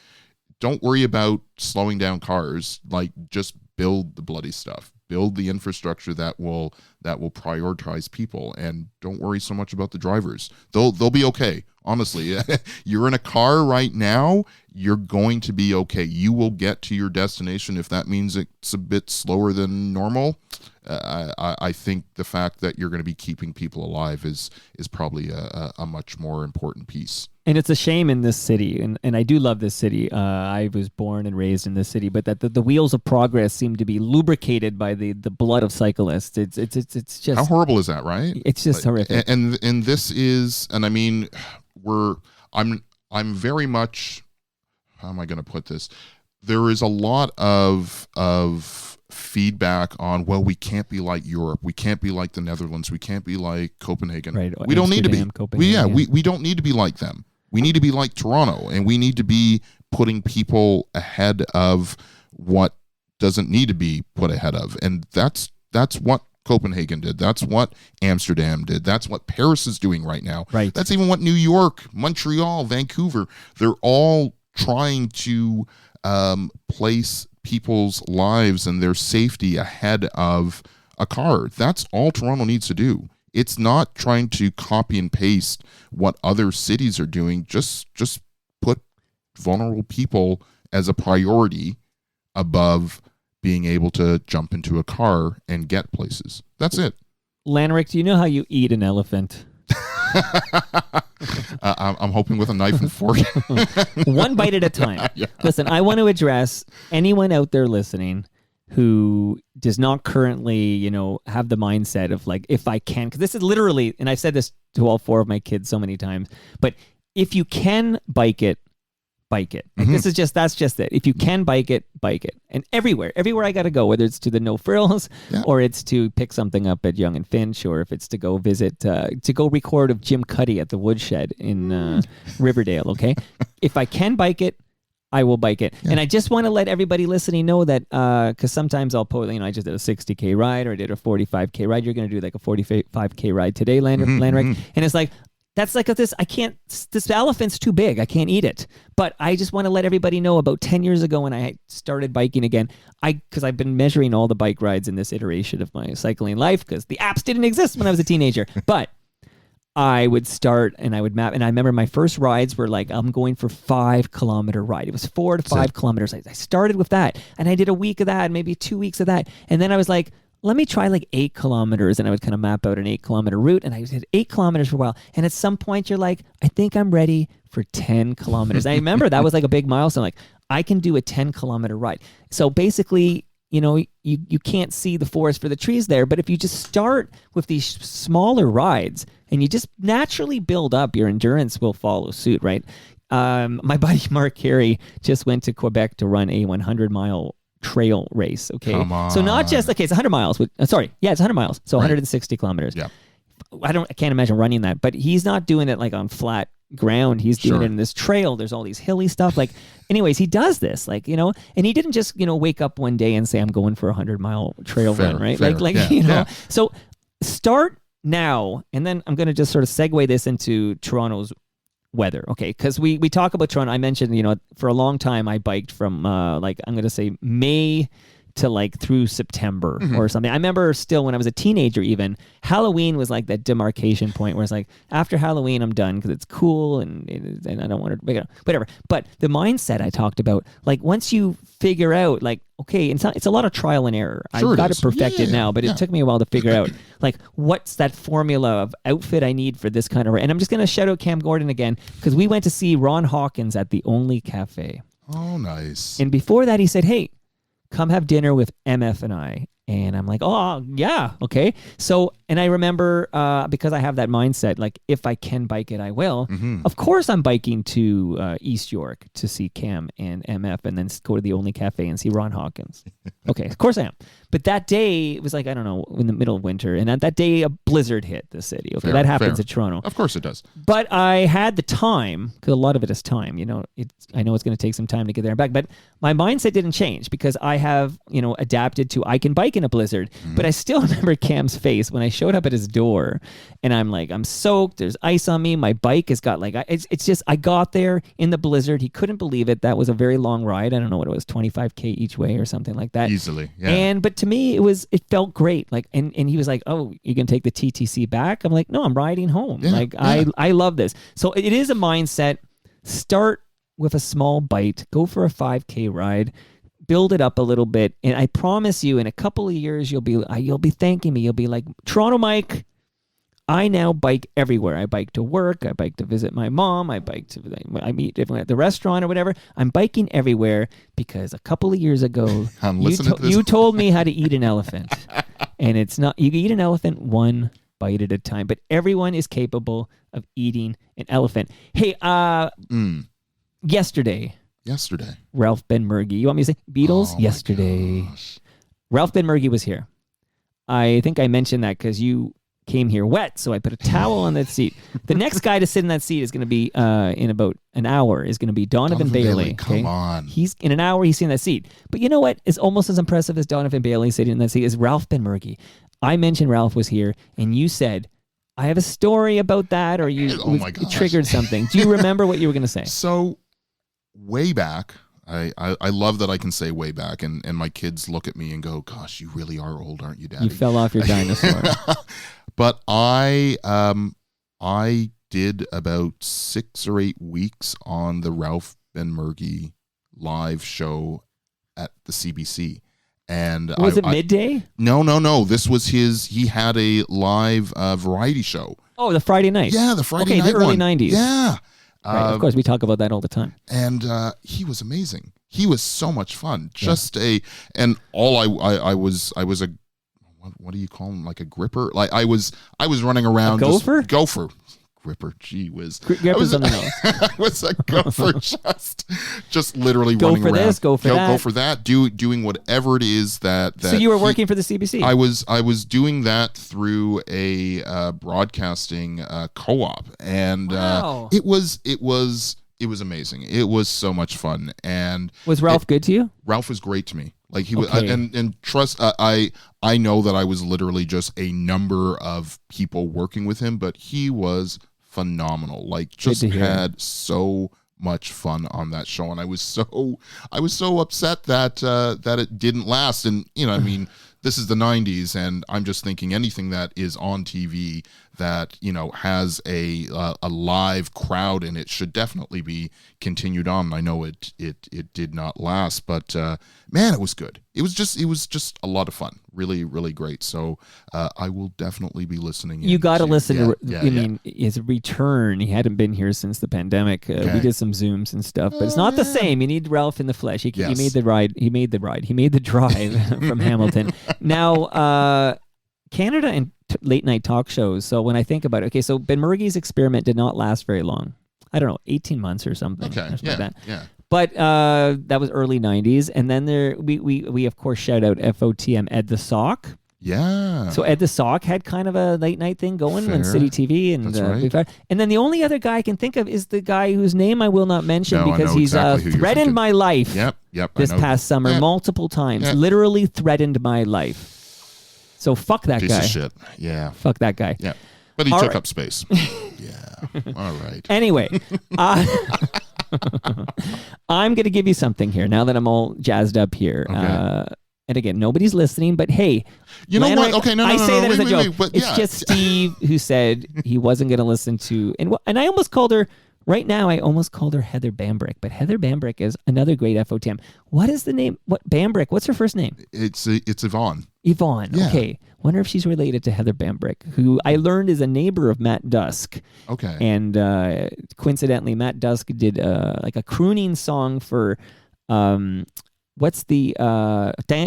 Speaker 3: don't worry about slowing down cars, like just build the bloody stuff, build the infrastructure that will prioritize people, and don't worry so much about the drivers. They'll be okay. Honestly, you're in a car right now, you're going to be okay. You will get to your destination. If that means it's a bit slower than normal, I think the fact that you're going to be keeping people alive is probably a much more important piece.
Speaker 2: And it's a shame in this city, and I do love this city. I was born and raised in this city, but that the wheels of progress seem to be lubricated by the blood of cyclists. It's just,
Speaker 3: how horrible is that, right?
Speaker 2: It's just horrific.
Speaker 3: And this is, and I'm very much, how am I going to put this? There is a lot of feedback on, well, we can't be like Europe, we can't be like the Netherlands, we can't be like Copenhagen.
Speaker 2: Right.
Speaker 3: We don't need to be. We don't need to be like them. We need to be like Toronto, and we need to be putting people ahead of what doesn't need to be put ahead of. And that's what Copenhagen did. That's what Amsterdam did. That's what Paris is doing right now.
Speaker 2: Right.
Speaker 3: That's even what New York, Montreal, Vancouver, they're all trying to place people's lives and their safety ahead of a car. That's all Toronto needs to do. It's not trying to copy and paste what other cities are doing. Just put vulnerable people as a priority above being able to jump into a car and get places. That's it.
Speaker 2: Lanrick, do you know how you eat an elephant?
Speaker 3: I'm hoping with a knife and fork.
Speaker 2: One bite at a time.
Speaker 3: Yeah.
Speaker 2: Listen, I want to address anyone out there listening who does not currently, have the mindset of like, if I can, because this is literally, and I've said this to all 4 of my kids so many times, but if you can bike it, bike it. Like, that's just it. If you can bike it, bike it. And everywhere I got to go, whether it's to the No Frills or it's to pick something up at Yonge and Finch, or if it's to go visit, to go record of Jim Cuddy at the Woodshed in Riverdale. Okay. If I can bike it, I will bike it. Yeah. And I just want to let everybody listening know that, because sometimes I'll post, I just did a 60K ride, or I did a 45K ride. You're going to do like a 45K ride today, Lanrick. And it's like, that's like this elephant's too big. I can't eat it. But I just want to let everybody know, about 10 years ago when I started biking again, because I've been measuring all the bike rides in this iteration of my cycling life, because the apps didn't exist when I was a teenager. But I would start and I would map. And I remember my first rides were like, I'm going for 5 kilometer ride. It was 4 to 5 kilometers. I started with that, and I did a week of that, maybe 2 weeks of that. And then I was like, let me try like 8 kilometers. And I would kind of map out an 8 kilometer route. And I did 8 kilometers for a while. And at some point you're like, I think I'm ready for 10 kilometers. I remember that was like a big milestone. Like, I can do a 10 kilometer ride. So basically, you can't see the forest for the trees there. But if you just start with these smaller rides and you just naturally build up, your endurance will follow suit, right? My buddy Mark Carey just went to Quebec to run a 100-mile trail race. Okay.
Speaker 3: Come on.
Speaker 2: So not just, okay, it's 100 miles. It's 100 miles. So 160 kilometers.
Speaker 3: Yeah.
Speaker 2: I can't imagine running that, but he's not doing it like on flat ground. He's doing it in this trail. There's all these hilly stuff. Like, anyways, he does this, like, you know, and he didn't just, you know, wake up one day and say, I'm going for a 100-mile trail run, right?
Speaker 3: Fair.
Speaker 2: You know, so start now. And then I'm going to just sort of segue this into Toronto's weather. Okay. Cause we talk about Toronto. I mentioned, you know, for a long time, I biked from, like, I'm going to say May to like through September or something. I remember still when I was a teenager, even Halloween was like that demarcation point where it's like, after Halloween, I'm done because it's cool and I don't want to, whatever. But the mindset I talked about, like once you figure out, like, okay, it's a lot of trial and error. I've got it perfected now, but it took me a while to figure out, like, what's that formula of outfit I need for this kind of, and I'm just going to shout out Cam Gordon again, because we went to see Ron Hawkins at the Only Cafe.
Speaker 3: Oh, nice.
Speaker 2: And before that, he said, hey, come have dinner with MF and I. And I'm like, oh, yeah, okay. So, and I remember, because I have that mindset, like, if I can bike it, I will. Of course, I'm biking to East York to see Cam and MF and then go to the Only Cafe and see Ron Hawkins. Okay, of course I am. But that day, it was like, I don't know, in the middle of winter. And that day, a blizzard hit the city. Okay, that happens in Toronto.
Speaker 3: Of course it does.
Speaker 2: But I had the time, because a lot of it is time, you know. I know it's going to take some time to get there and back. But my mindset didn't change because I have, you know, adapted to, I can bike in a blizzard. But I still remember Cam's face when I showed up at his door and I'm like, I'm soaked. There's ice on me. My bike has got like, it's just, I got there in the blizzard. He couldn't believe it. That was a very long ride. I don't know what it was, 25K each way or something like that.
Speaker 3: Easily. Yeah.
Speaker 2: But to me, it felt great. Like, and he was like, oh, you're going to take the TTC back? I'm like, no, I'm riding home. I love this. So it is a mindset. Start with a small bite, go for a 5K ride, build it up a little bit, and I promise you, in a couple of years, you'll be thanking me. You'll be like, Toronto Mike, I now bike everywhere. I bike to work. I bike to visit my mom. I meet everyone at the restaurant or whatever. I'm biking everywhere because a couple of years ago, you told me how to eat an elephant, and it's not. You eat an elephant one bite at a time, but everyone is capable of eating an elephant. Hey, Yesterday, Ralph Benmergui. You want me to say Beatles? Yesterday. Ralph Benmergui was here. I think I mentioned that because you came here wet, so I put a towel on that seat. The next guy to sit in that seat is going to be, in about an hour, is going to be Donovan Bailey. Okay?
Speaker 3: Come on.
Speaker 2: In an hour, he's sitting in that seat. But you know what is almost as impressive as Donovan Bailey sitting in that seat is Ralph Benmergui. I mentioned Ralph was here, and you said, I have a story about that, or you triggered something. Do you remember what you were going to say?
Speaker 3: So, way back, I love that I can say way back, and my kids look at me and go, gosh, you really are old, aren't you, Daddy?
Speaker 2: You fell off your dinosaur.
Speaker 3: But I did about 6 or 8 weeks on the Ralph Benmergui live show at the CBC. And
Speaker 2: was it midday?
Speaker 3: No. This was he had a live variety show.
Speaker 2: Oh, the Friday night.
Speaker 3: Yeah, the Friday night
Speaker 2: the early 90s.
Speaker 3: Yeah.
Speaker 2: Right, of course, we talk about that all the time.
Speaker 3: And he was amazing. He was so much fun. And all I was a, what do you call him? Like a gripper? Like I was running around.
Speaker 2: A gopher?
Speaker 3: Gopher. Gripper, gee whiz.
Speaker 2: Gripper's something else.
Speaker 3: I was a gopher, just literally running around.
Speaker 2: Go for that.
Speaker 3: Go for that. Doing whatever it is that.
Speaker 2: So you were working for the CBC.
Speaker 3: I was doing that through a broadcasting co-op, and
Speaker 2: wow.
Speaker 3: It was amazing. It was so much fun. And
Speaker 2: was Ralph good to you?
Speaker 3: Ralph was great to me. Like he was, and trust. I know that I was literally just a number of people working with him, but he was phenomenal. Like just had so much fun on that show, and I was so upset that it didn't last. And I mean, this is the 90s, and I'm just thinking anything that is on TV that has a live crowd in it should definitely be continued on. I know it did not last, but man, it was good. It was just a lot of fun. Really, really great. So I will definitely be listening.
Speaker 2: You got to listen to. I mean, his return. He hadn't been here since the pandemic. We did some Zooms and stuff, but it's not the same. You need Ralph in the flesh. He made the ride. He made the drive from Hamilton. Now, Canada and late night talk shows. So when I think about it, okay, so Benmerguy's experiment did not last very long. I don't know, 18 months or something.
Speaker 3: Okay,
Speaker 2: like that.
Speaker 3: Yeah.
Speaker 2: But that was early 90s. And then we of course shout out FOTM Ed the Sock.
Speaker 3: Yeah.
Speaker 2: So Ed the Sock had kind of a late night thing going when
Speaker 3: Fair.
Speaker 2: City TV and
Speaker 3: That's right.
Speaker 2: and then the only other guy I can think of is the guy whose name I will not mention
Speaker 3: No, I
Speaker 2: because
Speaker 3: know
Speaker 2: he's
Speaker 3: exactly who you're
Speaker 2: threatened
Speaker 3: thinking.
Speaker 2: my life
Speaker 3: Yep.
Speaker 2: this
Speaker 3: I know.
Speaker 2: past summer
Speaker 3: Yeah.
Speaker 2: multiple times.
Speaker 3: Yeah.
Speaker 2: Literally threatened my life. So fuck that
Speaker 3: Piece
Speaker 2: guy.
Speaker 3: of shit. Yeah.
Speaker 2: Fuck that guy.
Speaker 3: Yeah. But he
Speaker 2: All
Speaker 3: took
Speaker 2: right.
Speaker 3: up space. Yeah. All right.
Speaker 2: Anyway, I'm going to give you something here now that I'm all jazzed up here.
Speaker 3: Okay.
Speaker 2: And again, nobody's listening, but hey,
Speaker 3: You know what?
Speaker 2: Lanrick,
Speaker 3: Okay, no,
Speaker 2: I say that as a joke.
Speaker 3: wait, but
Speaker 2: it's
Speaker 3: yeah.
Speaker 2: just Steve who said he wasn't going to listen to, and I almost called her. Right now, I almost called her Heather Bambrick, but Heather Bambrick is another great FOTM. What is the name? What Bambrick? What's her first name?
Speaker 3: It's Yvonne.
Speaker 2: Yvonne.
Speaker 3: Yeah.
Speaker 2: Okay. Wonder if she's related to Heather Bambrick, who I learned is a neighbor of Matt Dusk.
Speaker 3: Okay.
Speaker 2: And coincidentally, Matt Dusk did like a crooning song for what's the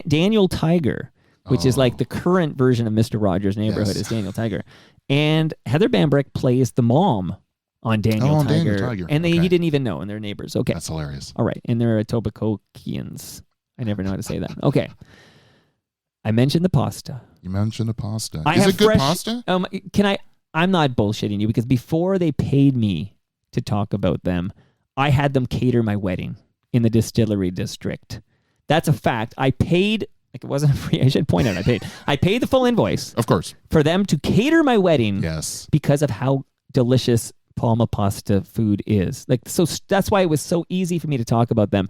Speaker 2: Daniel Tiger, which is like the current version of Mr. Rogers' Neighborhood
Speaker 3: Yes.
Speaker 2: is Daniel Tiger. And Heather Bambrick plays the mom on Daniel Tiger.
Speaker 3: Daniel Tiger.
Speaker 2: And he
Speaker 3: Okay.
Speaker 2: didn't even know, and they're neighbors. Okay.
Speaker 3: That's hilarious.
Speaker 2: All right. And they're Etobicokeans. I never know how to say that. Okay. I mentioned the pasta.
Speaker 3: You mentioned a pasta.
Speaker 2: I
Speaker 3: Is
Speaker 2: have
Speaker 3: it good
Speaker 2: fresh-
Speaker 3: pasta?
Speaker 2: I'm not bullshitting you because before they paid me to talk about them, I had them cater my wedding in the distillery district. That's a fact. I paid, like it wasn't free. I should point out I paid the full invoice
Speaker 3: Of course.
Speaker 2: for them to cater my wedding
Speaker 3: Yes.
Speaker 2: because of how delicious Palma pasta food is. So that's why it was so easy for me to talk about them.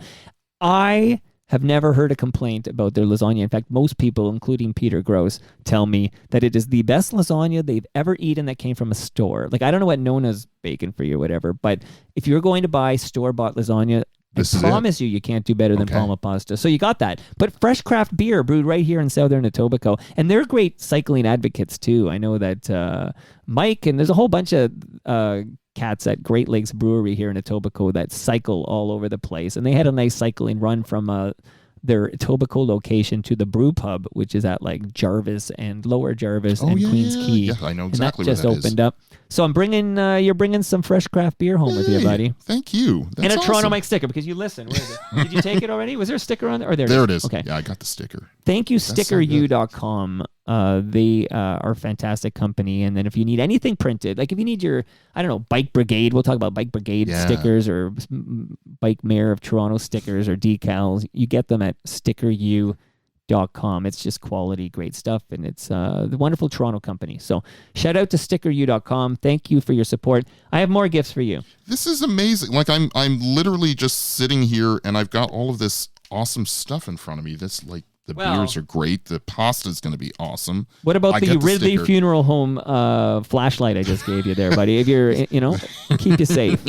Speaker 2: I have never heard a complaint about their lasagna. In fact, most people, including Peter Gross, tell me that it is the best lasagna they've ever eaten that came from a store. Like, I don't know what Nona's baking for you or whatever, but if you're going to buy store-bought lasagna,
Speaker 3: This
Speaker 2: I
Speaker 3: is it.
Speaker 2: promise you can't do better than
Speaker 3: Okay.
Speaker 2: Palma pasta. So you got that. But fresh craft beer brewed right here in Southern Etobicoke. And they're great cycling advocates, too. I know that Mike, and there's a whole bunch of cats at Great Lakes Brewery here in Etobicoke that cycle all over the place. And they had a nice cycling run from their Etobicoke location to the brew pub, which is at like Jarvis and Lower Jarvis and Queens Quay.
Speaker 3: Yeah, I know exactly
Speaker 2: and that just
Speaker 3: where that is.
Speaker 2: opened up. So I'm bringing, you're bringing some fresh craft beer home with you,
Speaker 3: Hey,
Speaker 2: buddy.
Speaker 3: Thank you. That's
Speaker 2: And a Toronto
Speaker 3: awesome.
Speaker 2: Mike sticker because you listen. Where is it? Did you take it already? Was there a sticker on there? Or
Speaker 3: There it is.
Speaker 2: Okay.
Speaker 3: Yeah, I got the sticker.
Speaker 2: Thank you,
Speaker 3: so good.
Speaker 2: stickeryou.com. They are a fantastic company. And then if you need anything printed, like if you need your, I don't know, Bike Brigade, we'll talk about Bike Brigade
Speaker 3: Yeah.
Speaker 2: stickers or Bike Mayor of Toronto stickers or decals, you get them at stickeryou.com. It's just quality, great stuff. And it's the wonderful Toronto company. So shout out to stickeryou.com. Thank you for your support. I have more gifts for you.
Speaker 3: This is amazing. Like I'm literally just sitting here and I've got all of this awesome stuff in front of me. This like the
Speaker 2: Well-
Speaker 3: beers are great. The pasta's going to be awesome.
Speaker 2: What about
Speaker 3: I
Speaker 2: the
Speaker 3: get the
Speaker 2: Ridley
Speaker 3: sticker.
Speaker 2: Funeral Home flashlight I just gave you there, buddy? If you're, keep you safe.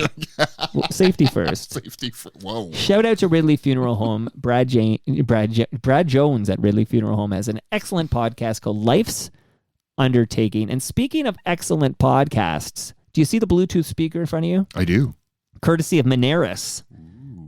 Speaker 2: Safety first.
Speaker 3: Safety for whoa.
Speaker 2: Shout out to Ridley Funeral Home. Brad Jones at Ridley Funeral Home has an excellent podcast called Life's Undertaking. And speaking of excellent podcasts, do you see the Bluetooth speaker in front of you?
Speaker 3: I do.
Speaker 2: Courtesy of Moneris.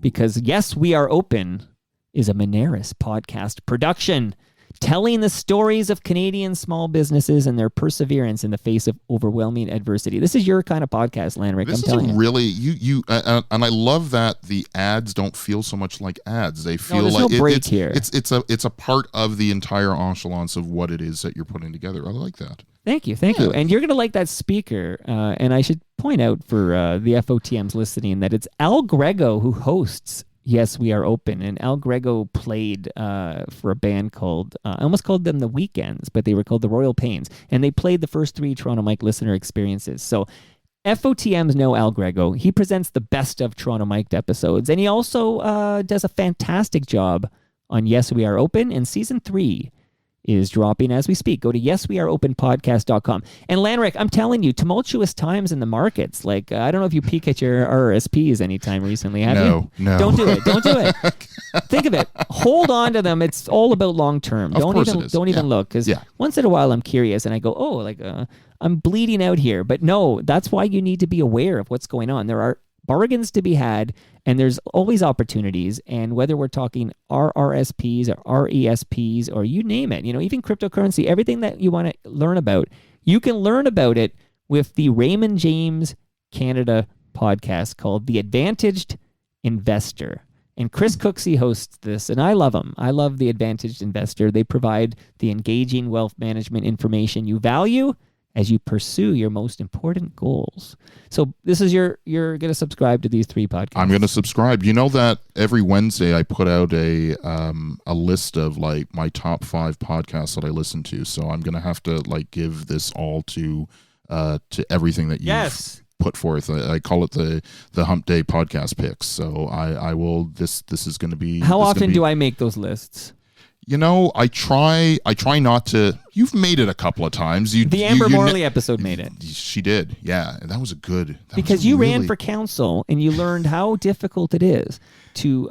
Speaker 2: Because Yes, We Are Open is a Moneris podcast production telling the stories of Canadian small businesses and their perseverance in the face of overwhelming adversity. This is your kind of podcast, Lanrick.
Speaker 3: This
Speaker 2: I'm telling
Speaker 3: is
Speaker 2: you.
Speaker 3: really you and I love that the ads don't feel so much like ads. They feel
Speaker 2: there's
Speaker 3: like
Speaker 2: no break
Speaker 3: it's
Speaker 2: here.
Speaker 3: it's a part of the entire enchilance of what it is that you're putting together. I like that.
Speaker 2: Thank you. And you're going to like that speaker. And I should point out for the FOTMs listening that it's Al Grego who hosts Yes, We Are Open. And Al Grego played for a band called, I almost called them The Weekends, but they were called The Royal Pains. And they played the first 3 Toronto Mike listener experiences. So FOTMs know Al Grego. He presents the best of Toronto Mike episodes. And he also does a fantastic job on Yes, We Are Open. And season 3 is dropping as we speak. Go to yesweareopenpodcast.com. And Lanrick, I'm telling you, tumultuous times in the markets. Like, I don't know if you peek at your RRSPs anytime recently, have you?
Speaker 3: No.
Speaker 2: Don't do it. Don't do it. Think of it. Hold on to them. It's all about long term.
Speaker 3: Of course it is.
Speaker 2: Don't even
Speaker 3: Yeah.
Speaker 2: look. Because
Speaker 3: Yeah.
Speaker 2: once in a while I'm curious and I go, oh, like I'm bleeding out here. But no, that's why you need to be aware of what's going on. There are bargains to be had, and there's always opportunities. And whether we're talking RRSPs or RESPs or you name it, even cryptocurrency, everything that you want to learn about, you can learn about it with the Raymond James Canada podcast called The Advantaged Investor. And Chris Cooksey hosts this, and I love him. I love the Advantaged Investor. They provide the engaging wealth management information you value as you pursue your most important goals. So this is you're going to subscribe to these 3 podcasts.
Speaker 3: I'm going to subscribe. You know that every Wednesday I put out a list of like my top 5 podcasts that I listen to. So I'm going to have to like give this all to everything that you've put forth. I call it the Hump Day podcast picks. So I will. This is going to be.
Speaker 2: How often do I make those lists?
Speaker 3: You know, I try not to. You've made it a couple of times.
Speaker 2: The Amber Morley episode made it.
Speaker 3: She did, yeah. And that was a good.
Speaker 2: Because you ran for council and you learned how difficult it is to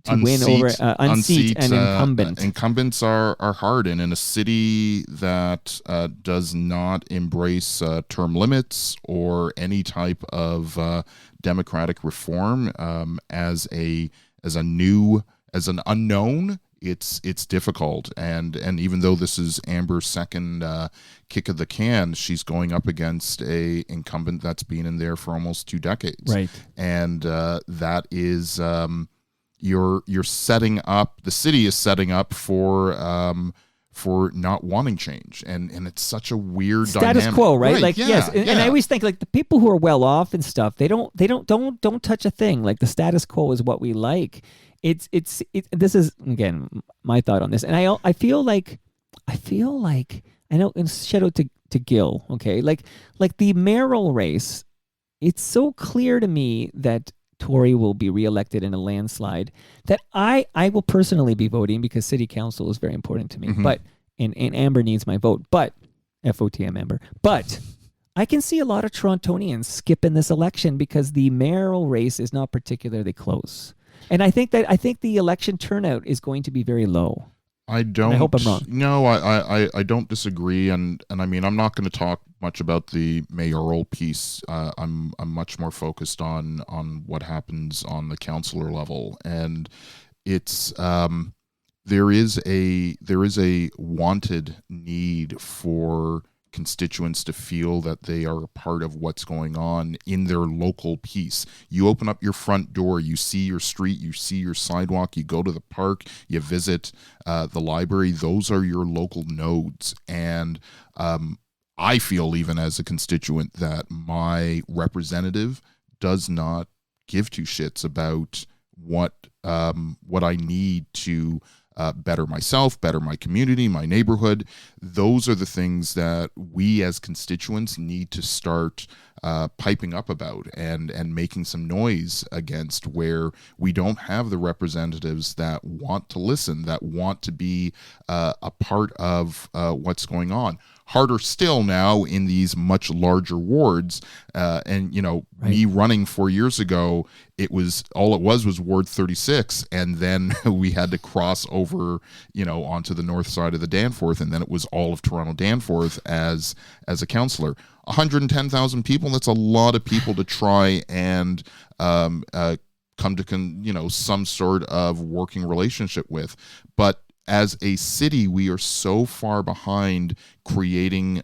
Speaker 2: win over unseat an incumbent.
Speaker 3: Incumbents are hard, and in a city that does not embrace term limits or any type of democratic reform as an unknown. It's difficult, and even though this is Amber's second kick of the can, she's going up against a incumbent that's been in there for almost 2 decades,
Speaker 2: right?
Speaker 3: And that is you're setting up. The city is setting up for not wanting change, and it's such a weird
Speaker 2: status
Speaker 3: dynamic.
Speaker 2: Quo, right? Like yes, and I always think like the people who are well off and stuff, they don't touch a thing. Like the status quo is what we like. It's this is again my thought on this, and I feel like I know, and shout out to Gil, okay, like the mayoral race. It's so clear to me that Tory will be reelected in a landslide that I will personally be voting because city council is very important to me.
Speaker 3: Mm-hmm.
Speaker 2: But and Amber needs my vote, but FOTM Amber, but. I can see a lot of Torontonians skipping this election because the mayoral race is not particularly close. And I think the election turnout is going to be very low.
Speaker 3: I hope I'm wrong. No, I don't disagree, and I mean I'm not going to talk much about the mayoral piece. I'm much more focused on what happens on the councillor level, and it's there is a wanted need for constituents to feel that they are a part of what's going on in their local piece. You open up your front door, you see your street, you see your sidewalk, you go to the park, you visit the library. Those are your local nodes. And I feel, even as a constituent, that my representative does not give 2 shits about what I need to better myself, better my community, my neighborhood. Those are the things that we as constituents need to start piping up about and making some noise against, where we don't have the representatives that want to listen, that want to be a part of what's going on. Harder still now in these much larger wards. And, you know, right. Me running 4 years ago, it was Ward 36. And then we had to cross over, you know, onto the north side of the Danforth. And then it was all of Toronto Danforth as a councillor. 110,000 people, that's a lot of people to try and come to some sort of working relationship with. But as a city, we are so far behind creating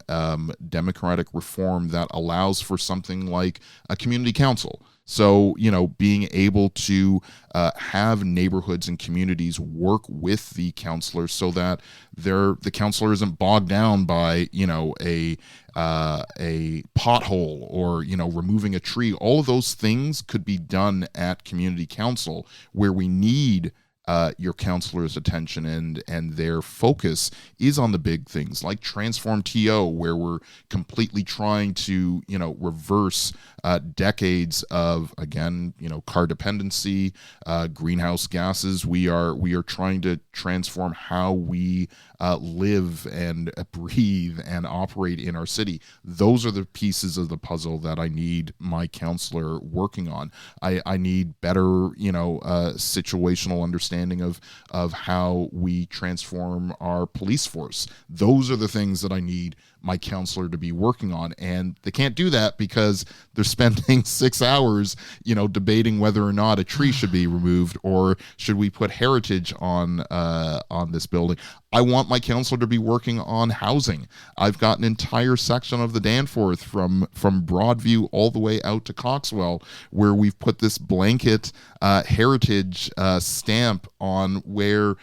Speaker 3: democratic reform that allows for something like a community council. So, you know, being able to have neighborhoods and communities work with the councillor so that the councillor isn't bogged down by, you know, a pothole or, you know, removing a tree. All of those things could be done at community council, where we need your counselor's attention and their focus is on the big things like Transform TO, where we're completely trying to, you know, reverse decades of, again, you know, car dependency, greenhouse gases. We are trying to transform how we live and breathe and operate in our city. Those are the pieces of the puzzle that I need my counselor working on. I need better, you know, situational understanding of how we transform our police force. Those are the things that I need my counselor to be working on. And they can't do that because they're spending 6 hours, debating whether or not a tree should be removed or should we put heritage on this building. I want my counselor to be working on housing. I've got an entire section of the Danforth from Broadview all the way out to Coxwell where we've put this blanket heritage stamp on where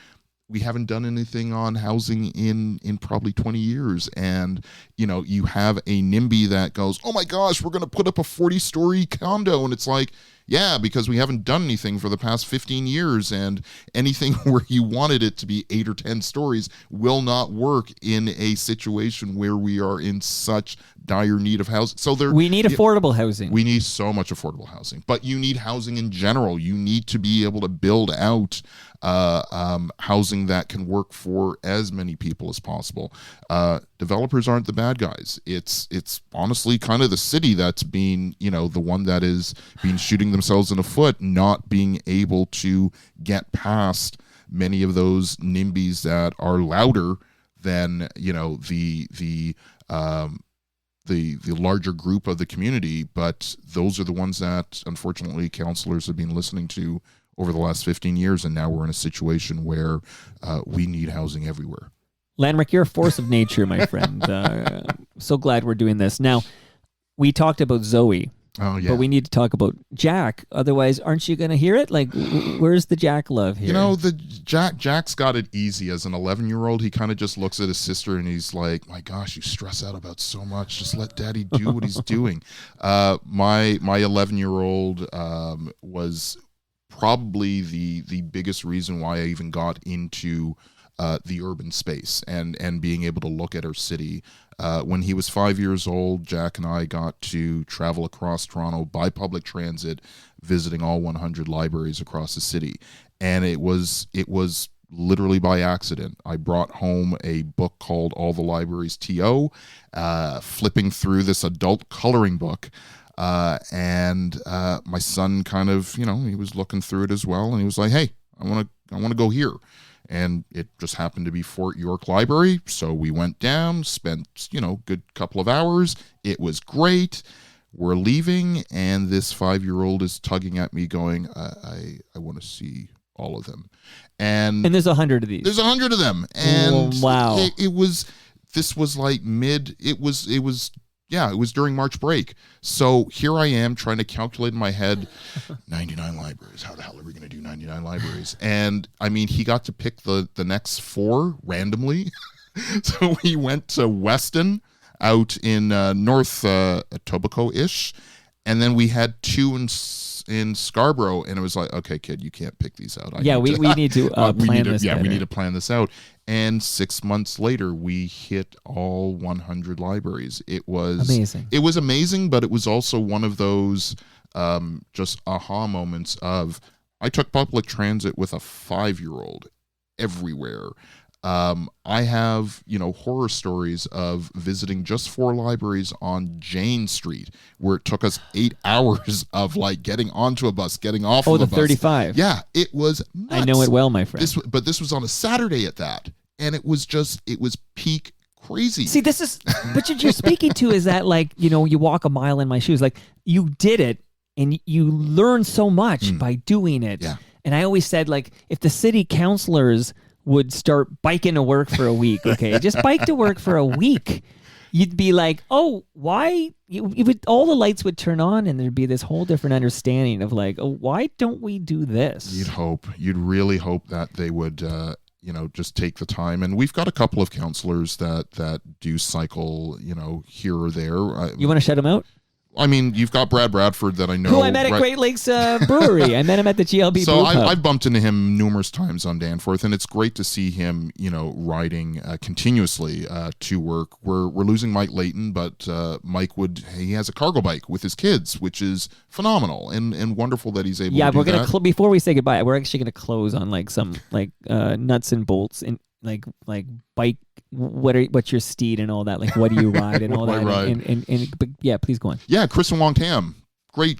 Speaker 3: we haven't done anything on housing in probably 20 years. And, you have a NIMBY that goes, oh my gosh, we're going to put up a 40-story condo. And it's like, yeah, because we haven't done anything for the past 15 years, and anything where you wanted it to be 8 or 10 stories will not work in a situation where we are in such dire need of housing. So
Speaker 2: we need affordable housing.
Speaker 3: We need so much affordable housing, but you need housing in general. You need to be able to build out housing that can work for as many people as possible. Developers aren't the bad guys. It's honestly kind of the city that's being, the one that is being shooting themselves in the foot, not being able to get past many of those NIMBYs that are louder than, the larger group of the community. But those are the ones that unfortunately counselors have been listening to over the last 15 years, and now we're in a situation where we need housing everywhere.
Speaker 2: Lanrick, you're a force of nature, my friend. So glad we're doing this. Now, we talked about Zoe, but we need to talk about Jack. Otherwise, aren't you going to hear it? Like, where's the Jack love here?
Speaker 3: Jack's got it easy. As an 11-year-old, he kind of just looks at his sister and he's like, my gosh, you stress out about so much. Just let daddy do what he's doing. My 11-year-old was probably the biggest reason why I even got into the urban space and being able to look at our city. When he was 5 years old, Jack and I got to travel across Toronto by public transit, visiting all 100 libraries across the city. And it was literally by accident. I brought home a book called All the Libraries To, flipping through this adult coloring book. And my son kind of, he was looking through it as well. And he was like, hey, I want to go here. And it just happened to be Fort York Library. So we went down, spent, good couple of hours. It was great. We're leaving. And this 5-year-old is tugging at me going, I want to see all of them. And
Speaker 2: there's 100 of these.
Speaker 3: There's 100 of them. And
Speaker 2: wow.
Speaker 3: This was like it was during March break. So here I am trying to calculate in my head 99 libraries. How the hell are we going to do 99 libraries? And I mean, he got to pick the next 4 randomly. So we went to Weston out in North Etobicoke-ish. And then we had 2 in Scarborough. And it was like, okay, kid, you can't pick these out.
Speaker 2: We need to plan this.
Speaker 3: Yeah, we need to plan this out. And 6 months later, we hit all 100 libraries. It was amazing. It was amazing, but it was also one of those just aha moments of, I took public transit with a 5-year-old everywhere. I have, horror stories of visiting just 4 libraries on Jane Street, where it took us 8 hours of getting onto a bus, getting off of a bus.
Speaker 2: 35.
Speaker 3: Yeah, it was nuts.
Speaker 2: I know it well, my friend.
Speaker 3: But this was on a Saturday at that. And it was peak crazy.
Speaker 2: See, but you're speaking to is that you walk a mile in my shoes. Like, you did it and you learn so much by doing it.
Speaker 3: Yeah.
Speaker 2: And I always said, if the city councilors would start biking to work for a week, okay, just bike to work for a week, you'd be like, oh, why? All the lights would turn on and there'd be this whole different understanding of why don't we do this?
Speaker 3: You'd really hope that they would, just take the time. And we've got a couple of counselors that do cycle, here or there.
Speaker 2: You want to shut them out?
Speaker 3: I mean, you've got Brad Bradford that I know.
Speaker 2: Who I met at Great Lakes Brewery. I met him at the GLB
Speaker 3: So
Speaker 2: Brew Pub.
Speaker 3: I've bumped into him numerous times on Danforth, and it's great to see him, riding continuously to work. We're losing Mike Layton, but Mike he has a cargo bike with his kids, which is phenomenal and wonderful that he's able to do that. Yeah,
Speaker 2: we're gonna before we say goodbye, we're actually gonna close on some nuts and bolts and bike. What's your steed and all that? What do you ride and all that? But yeah, please go on.
Speaker 3: Yeah, Chris and Wong Tam, great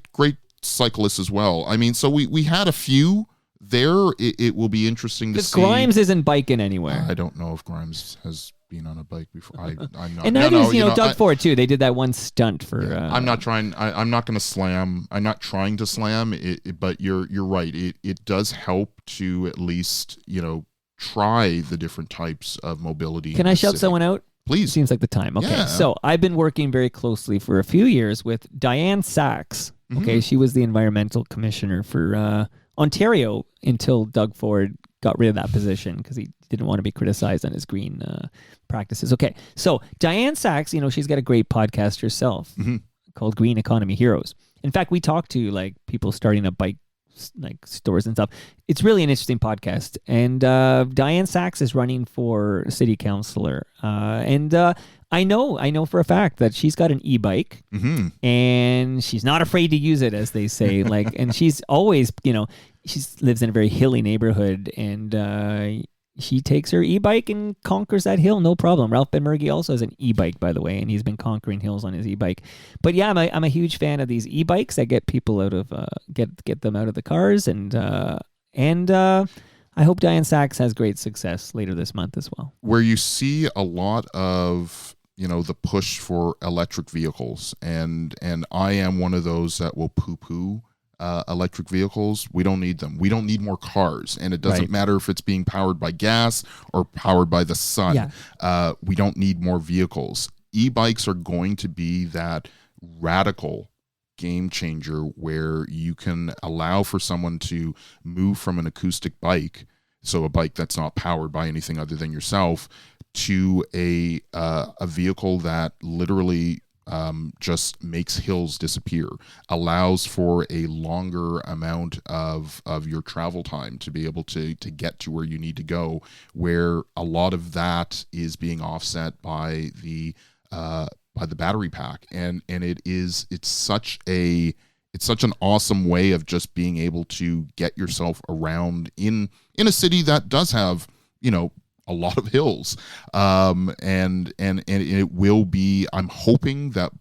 Speaker 3: cyclists as well. I mean, so we had a few it will be interesting to
Speaker 2: Because
Speaker 3: see.
Speaker 2: Grimes isn't biking anywhere.
Speaker 3: I don't know if Grimes has been on a bike before. I'm not.
Speaker 2: And neither is, Doug Ford, too. They did that one stunt for...
Speaker 3: I'm not trying... I'm not going to slam... I'm not trying to slam, but you're right. It does help to at least, try the different types of mobility.
Speaker 2: Can I shout someone out?
Speaker 3: Please.
Speaker 2: Seems like the time. Okay,
Speaker 3: Yeah.
Speaker 2: So I've been working very closely for a few years with Diane Sachs. Okay, she was the environmental commissioner for Ontario until Doug Ford got rid of that position because he didn't want to be criticized on his green practices. Okay, so Diane Sachs, she's got a great podcast herself called Green Economy Heroes. In fact, we talk to people starting up bike stores and stuff. It's really an interesting podcast. And Diane Sachs is running for city councillor. And I know for a fact that she's got an e-bike and she's not afraid to use it, as they say. And she's always, she lives in a very hilly neighborhood, and she takes her e-bike and conquers that hill, no problem. Ralph Benmergui also has an e-bike, by the way, and he's been conquering hills on his e-bike. But yeah, I'm a huge fan of these e-bikes that get people out of get them out of the cars, and I hope Diane Sachs has great success later this month as well.
Speaker 3: Where you see a lot of the push for electric vehicles, and I am one of those that will poo-poo electric vehicles. We don't need them. We don't need more cars, and it doesn't matter if it's being powered by gas or powered by the sun.
Speaker 2: Yeah.
Speaker 3: We don't need more vehicles. E-bikes are going to be that radical game changer where you can allow for someone to move from an acoustic bike, so a bike that's not powered by anything other than yourself, to a vehicle that literally just makes hills disappear, allows for a longer amount of your travel time to be able to get to where you need to go, where a lot of that is being offset by the battery pack. And it's such an awesome way of just being able to get yourself around in a city that does have, a lot of hills. And it will be, I'm hoping that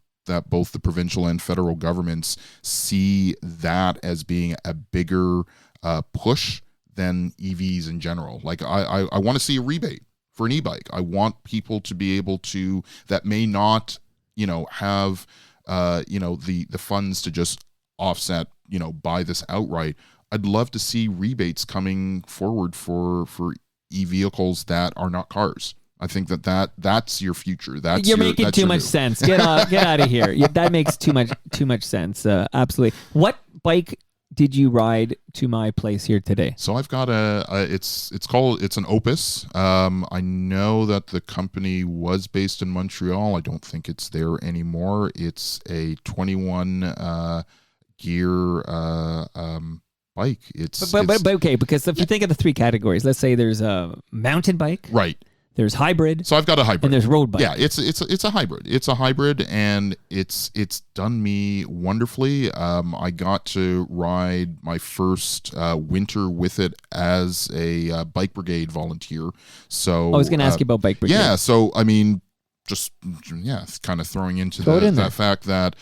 Speaker 3: both the provincial and federal governments see that as being a bigger push than EVs in general. Like I want to see a rebate for an e-bike. I want people to be able to, that may not, have, the funds to just offset, buy this outright. I'd love to see rebates coming forward for e-vehicles that are not cars. I think that's your future.
Speaker 2: You're making too much sense. Get out of here. That makes too much sense. Absolutely. What bike did you ride to my place here today?
Speaker 3: So I've got it's an Opus. I know that the company was based in Montreal. I don't think it's there anymore. It's a 21 gear bike.
Speaker 2: But okay, because if you think of the three categories, let's say there's a mountain bike,
Speaker 3: right?
Speaker 2: There's hybrid.
Speaker 3: So I've got a hybrid,
Speaker 2: and there's road bike.
Speaker 3: Yeah, it's a hybrid. It's a hybrid, and it's done me wonderfully. I got to ride my first winter with it as a bike brigade volunteer. So
Speaker 2: I was going to ask you about bike brigade.
Speaker 3: Yeah, so I mean, just kind of throwing into that fact that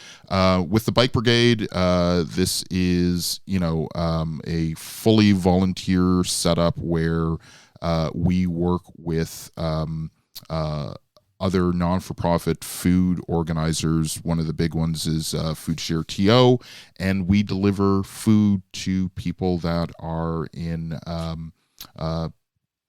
Speaker 3: with the bike brigade, this is a fully volunteer setup where we work with other non-for-profit food organizers. One of the big ones is Food Share TO, and we deliver food to people that are in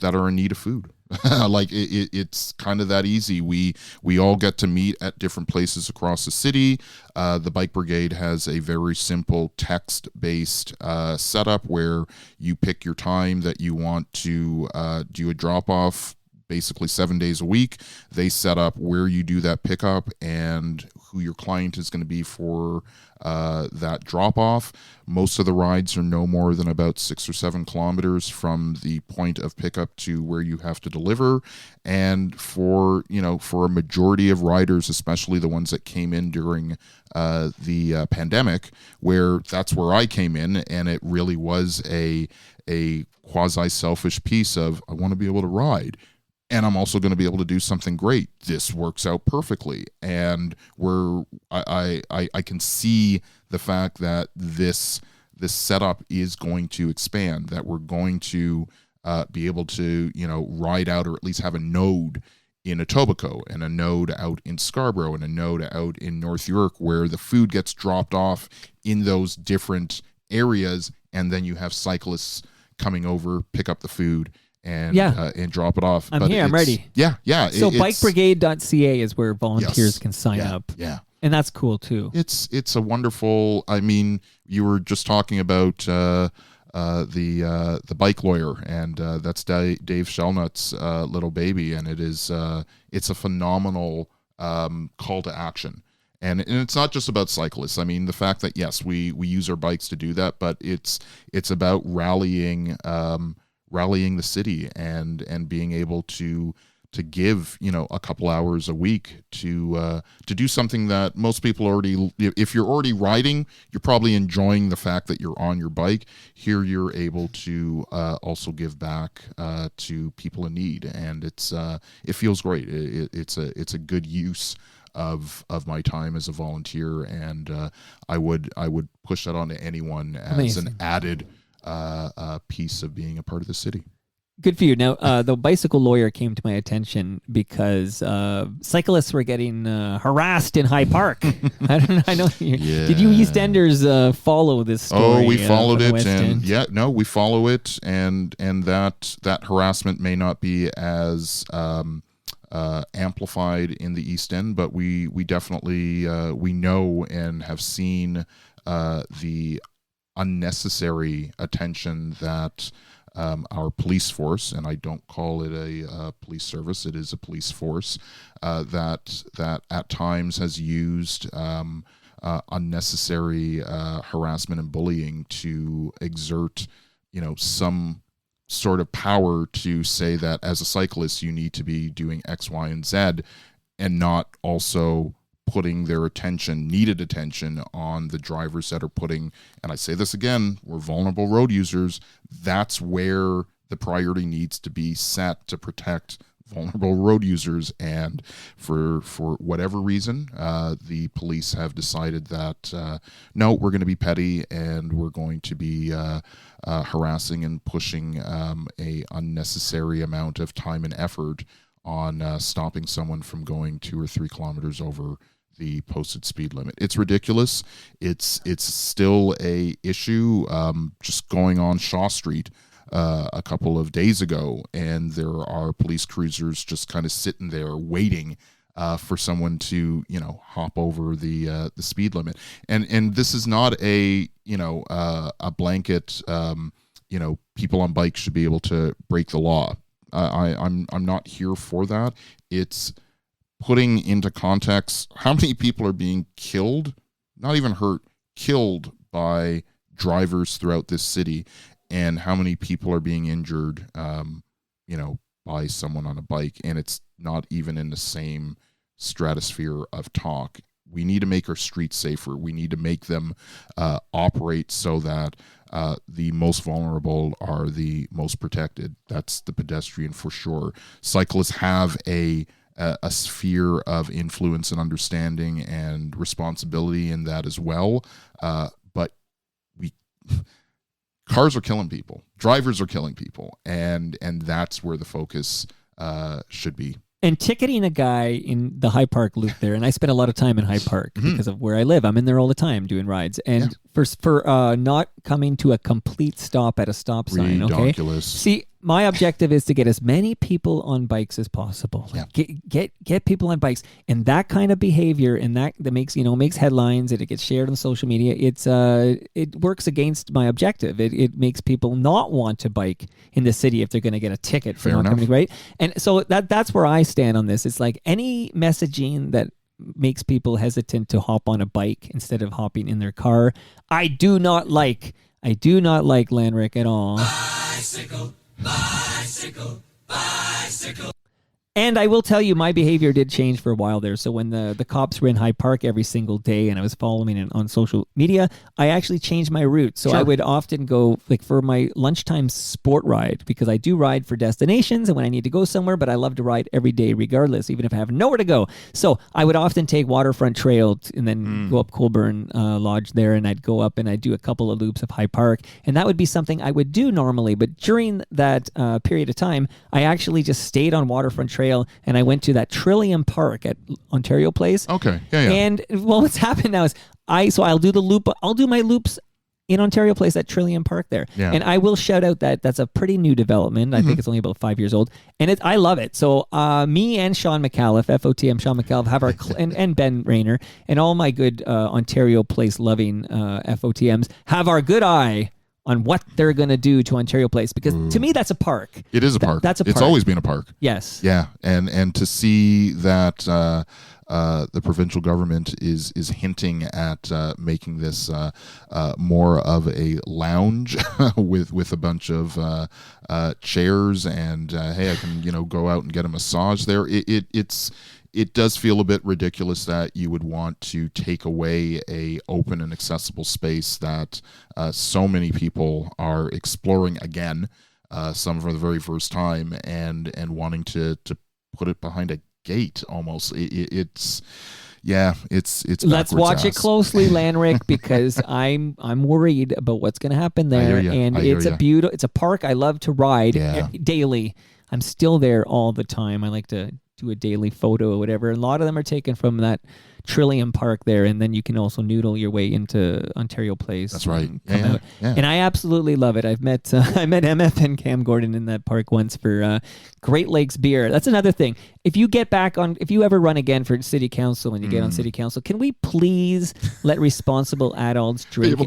Speaker 3: need of food. Like it's kind of that easy. We all get to meet at different places across the city. The bike brigade has a very simple text-based setup where you pick your time that you want to do a drop-off, basically 7 days a week. They set up where you do that pickup and who your client is going to be for that drop-off. Most of the rides are no more than about 6 or 7 kilometers from the point of pickup to where you have to deliver. And for a majority of riders, especially the ones that came in during the pandemic, where that's where I came in, and it really was a quasi-selfish piece of, I want to be able to ride, and I'm also going to be able to do something great. This works out perfectly. And I can see the fact that this this setup is going to expand, that we're going to be able to, ride out, or at least have a node in Etobicoke, and a node out in Scarborough, and a node out in North York, where the food gets dropped off in those different areas, and then you have cyclists coming over, pick up the food, and drop it off.
Speaker 2: I'm ready.
Speaker 3: Yeah.
Speaker 2: So bikebrigade.ca is where volunteers can sign up.
Speaker 3: Yeah.
Speaker 2: And that's cool too.
Speaker 3: It's a wonderful, you were just talking about the bike lawyer, and that's Dave Shellnut's little baby, and it's a phenomenal call to action. And it's not just about cyclists. The fact that, yes, we use our bikes to do that, but it's about rallying the city and being able to give a couple hours a week to do something that most people already, if you're already riding, you're probably enjoying the fact that you're on your bike. Here you're able to also give back to people in need, and it feels great. It's a good use of my time as a volunteer, and I would push that on to anyone as
Speaker 2: Amazing.
Speaker 3: an added piece of being a part of the city.
Speaker 2: Good for you. Now, the bicycle lawyer came to my attention because cyclists were getting harassed in High Park. I know. Did you EastEnders follow this story?
Speaker 3: Oh, we followed it,
Speaker 2: and
Speaker 3: we follow it, and that harassment may not be as amplified in the East End, but we definitely we know and have seen the unnecessary attention that our police force, and I don't call it a police service, it is a police force, that at times has used unnecessary harassment and bullying to exert, some sort of power to say that as a cyclist you need to be doing X, Y, and Z, and not also putting their needed attention on the drivers that are putting, and I say this again, we're vulnerable road users. That's where the priority needs to be set to protect vulnerable road users. And for whatever reason, the police have decided that, no, we're going to be petty, and we're going to be harassing and pushing a unnecessary amount of time and effort on stopping someone from going 2 or 3 kilometers over the posted speed limit. It's ridiculous. It's still a issue. Just going on Shaw Street a couple of days ago, and there are police cruisers just kind of sitting there waiting for someone to hop over the speed limit. And this is not a blanket. People on bikes should be able to break the law. I'm not here for that. It's putting into context how many people are being killed, not even hurt, killed by drivers throughout this city, and how many people are being injured, by someone on a bike. And it's not even in the same stratosphere of talk. We need to make our streets safer. We need to make them operate so that the most vulnerable are the most protected. That's the pedestrian for sure. Cyclists have a sphere of influence and understanding and responsibility in that as well. But cars are killing people. Drivers are killing people. And that's where the focus should be.
Speaker 2: And ticketing a guy in the High Park loop there, and I spend a lot of time in High Park because of where I live. I'm in there all the time doing rides. And for not coming to a complete stop at a stop sign, okay? See, my objective is to get as many people on bikes as possible. Get people on bikes, and that kind of behavior, and that makes makes headlines, and it gets shared on social media. It works against my objective. It makes people not want to bike in the city if they're going to get a ticket for not coming, right? And so that's where I stand on this. It's like any messaging that makes people hesitant to hop on a bike instead of hopping in their car. I do not like Lanrick at all. Bicycle. And I will tell you, my behavior did change for a while there. So when the cops were in Hyde Park every single day and I was following it on social media, I actually changed my route. So I would often go like for my lunchtime sport ride, because I do ride for destinations and when I need to go somewhere, but I love to ride every day regardless, even if I have nowhere to go. So I would often take Waterfront Trail and then go up Colburn Lodge there, and I'd go up and I'd do a couple of loops of Hyde Park. And that would be something I would do normally. But during that period of time, I actually just stayed on Waterfront Trail and I went to that Trillium Park at Ontario Place.
Speaker 3: Okay. Yeah.
Speaker 2: And well, what's happened now is I'll do the loop. I'll do my loops in Ontario Place at Trillium Park there. Yeah. And I will shout out that that's a pretty new development. I think it's only about 5 years old. And I love it. So me and Sean McAuliffe, FOTM Sean McAuliffe, have our, and Ben Rayner, and all my good Ontario Place loving FOTMs have our good eye on what they're going to do to Ontario Place, because to me that's a park.
Speaker 3: It is a park.
Speaker 2: That's a park.
Speaker 3: It's always been a park.
Speaker 2: Yes.
Speaker 3: Yeah, and to see that the provincial government is hinting at making this more of a lounge with a bunch of chairs and hey, I can go out and get a massage there. It does feel a bit ridiculous that you would want to take away a open and accessible space that so many people are exploring again, some for the very first time, and wanting to put it behind a gate almost. It's
Speaker 2: let's watch it closely, Lanrick, because I'm worried about what's going to happen there. And it's a park I love to ride daily. I'm still there all the time. I like to do a daily photo or whatever. A lot of them are taken from that Trillium Park there, and then you can also noodle your way into Ontario Place.
Speaker 3: That's right.
Speaker 2: Yeah. And I absolutely love it. I met MF and Cam Gordon in that park once for Great Lakes beer. That's another thing. If you ever run again for city council and you get on city council, can we please let responsible adults drink a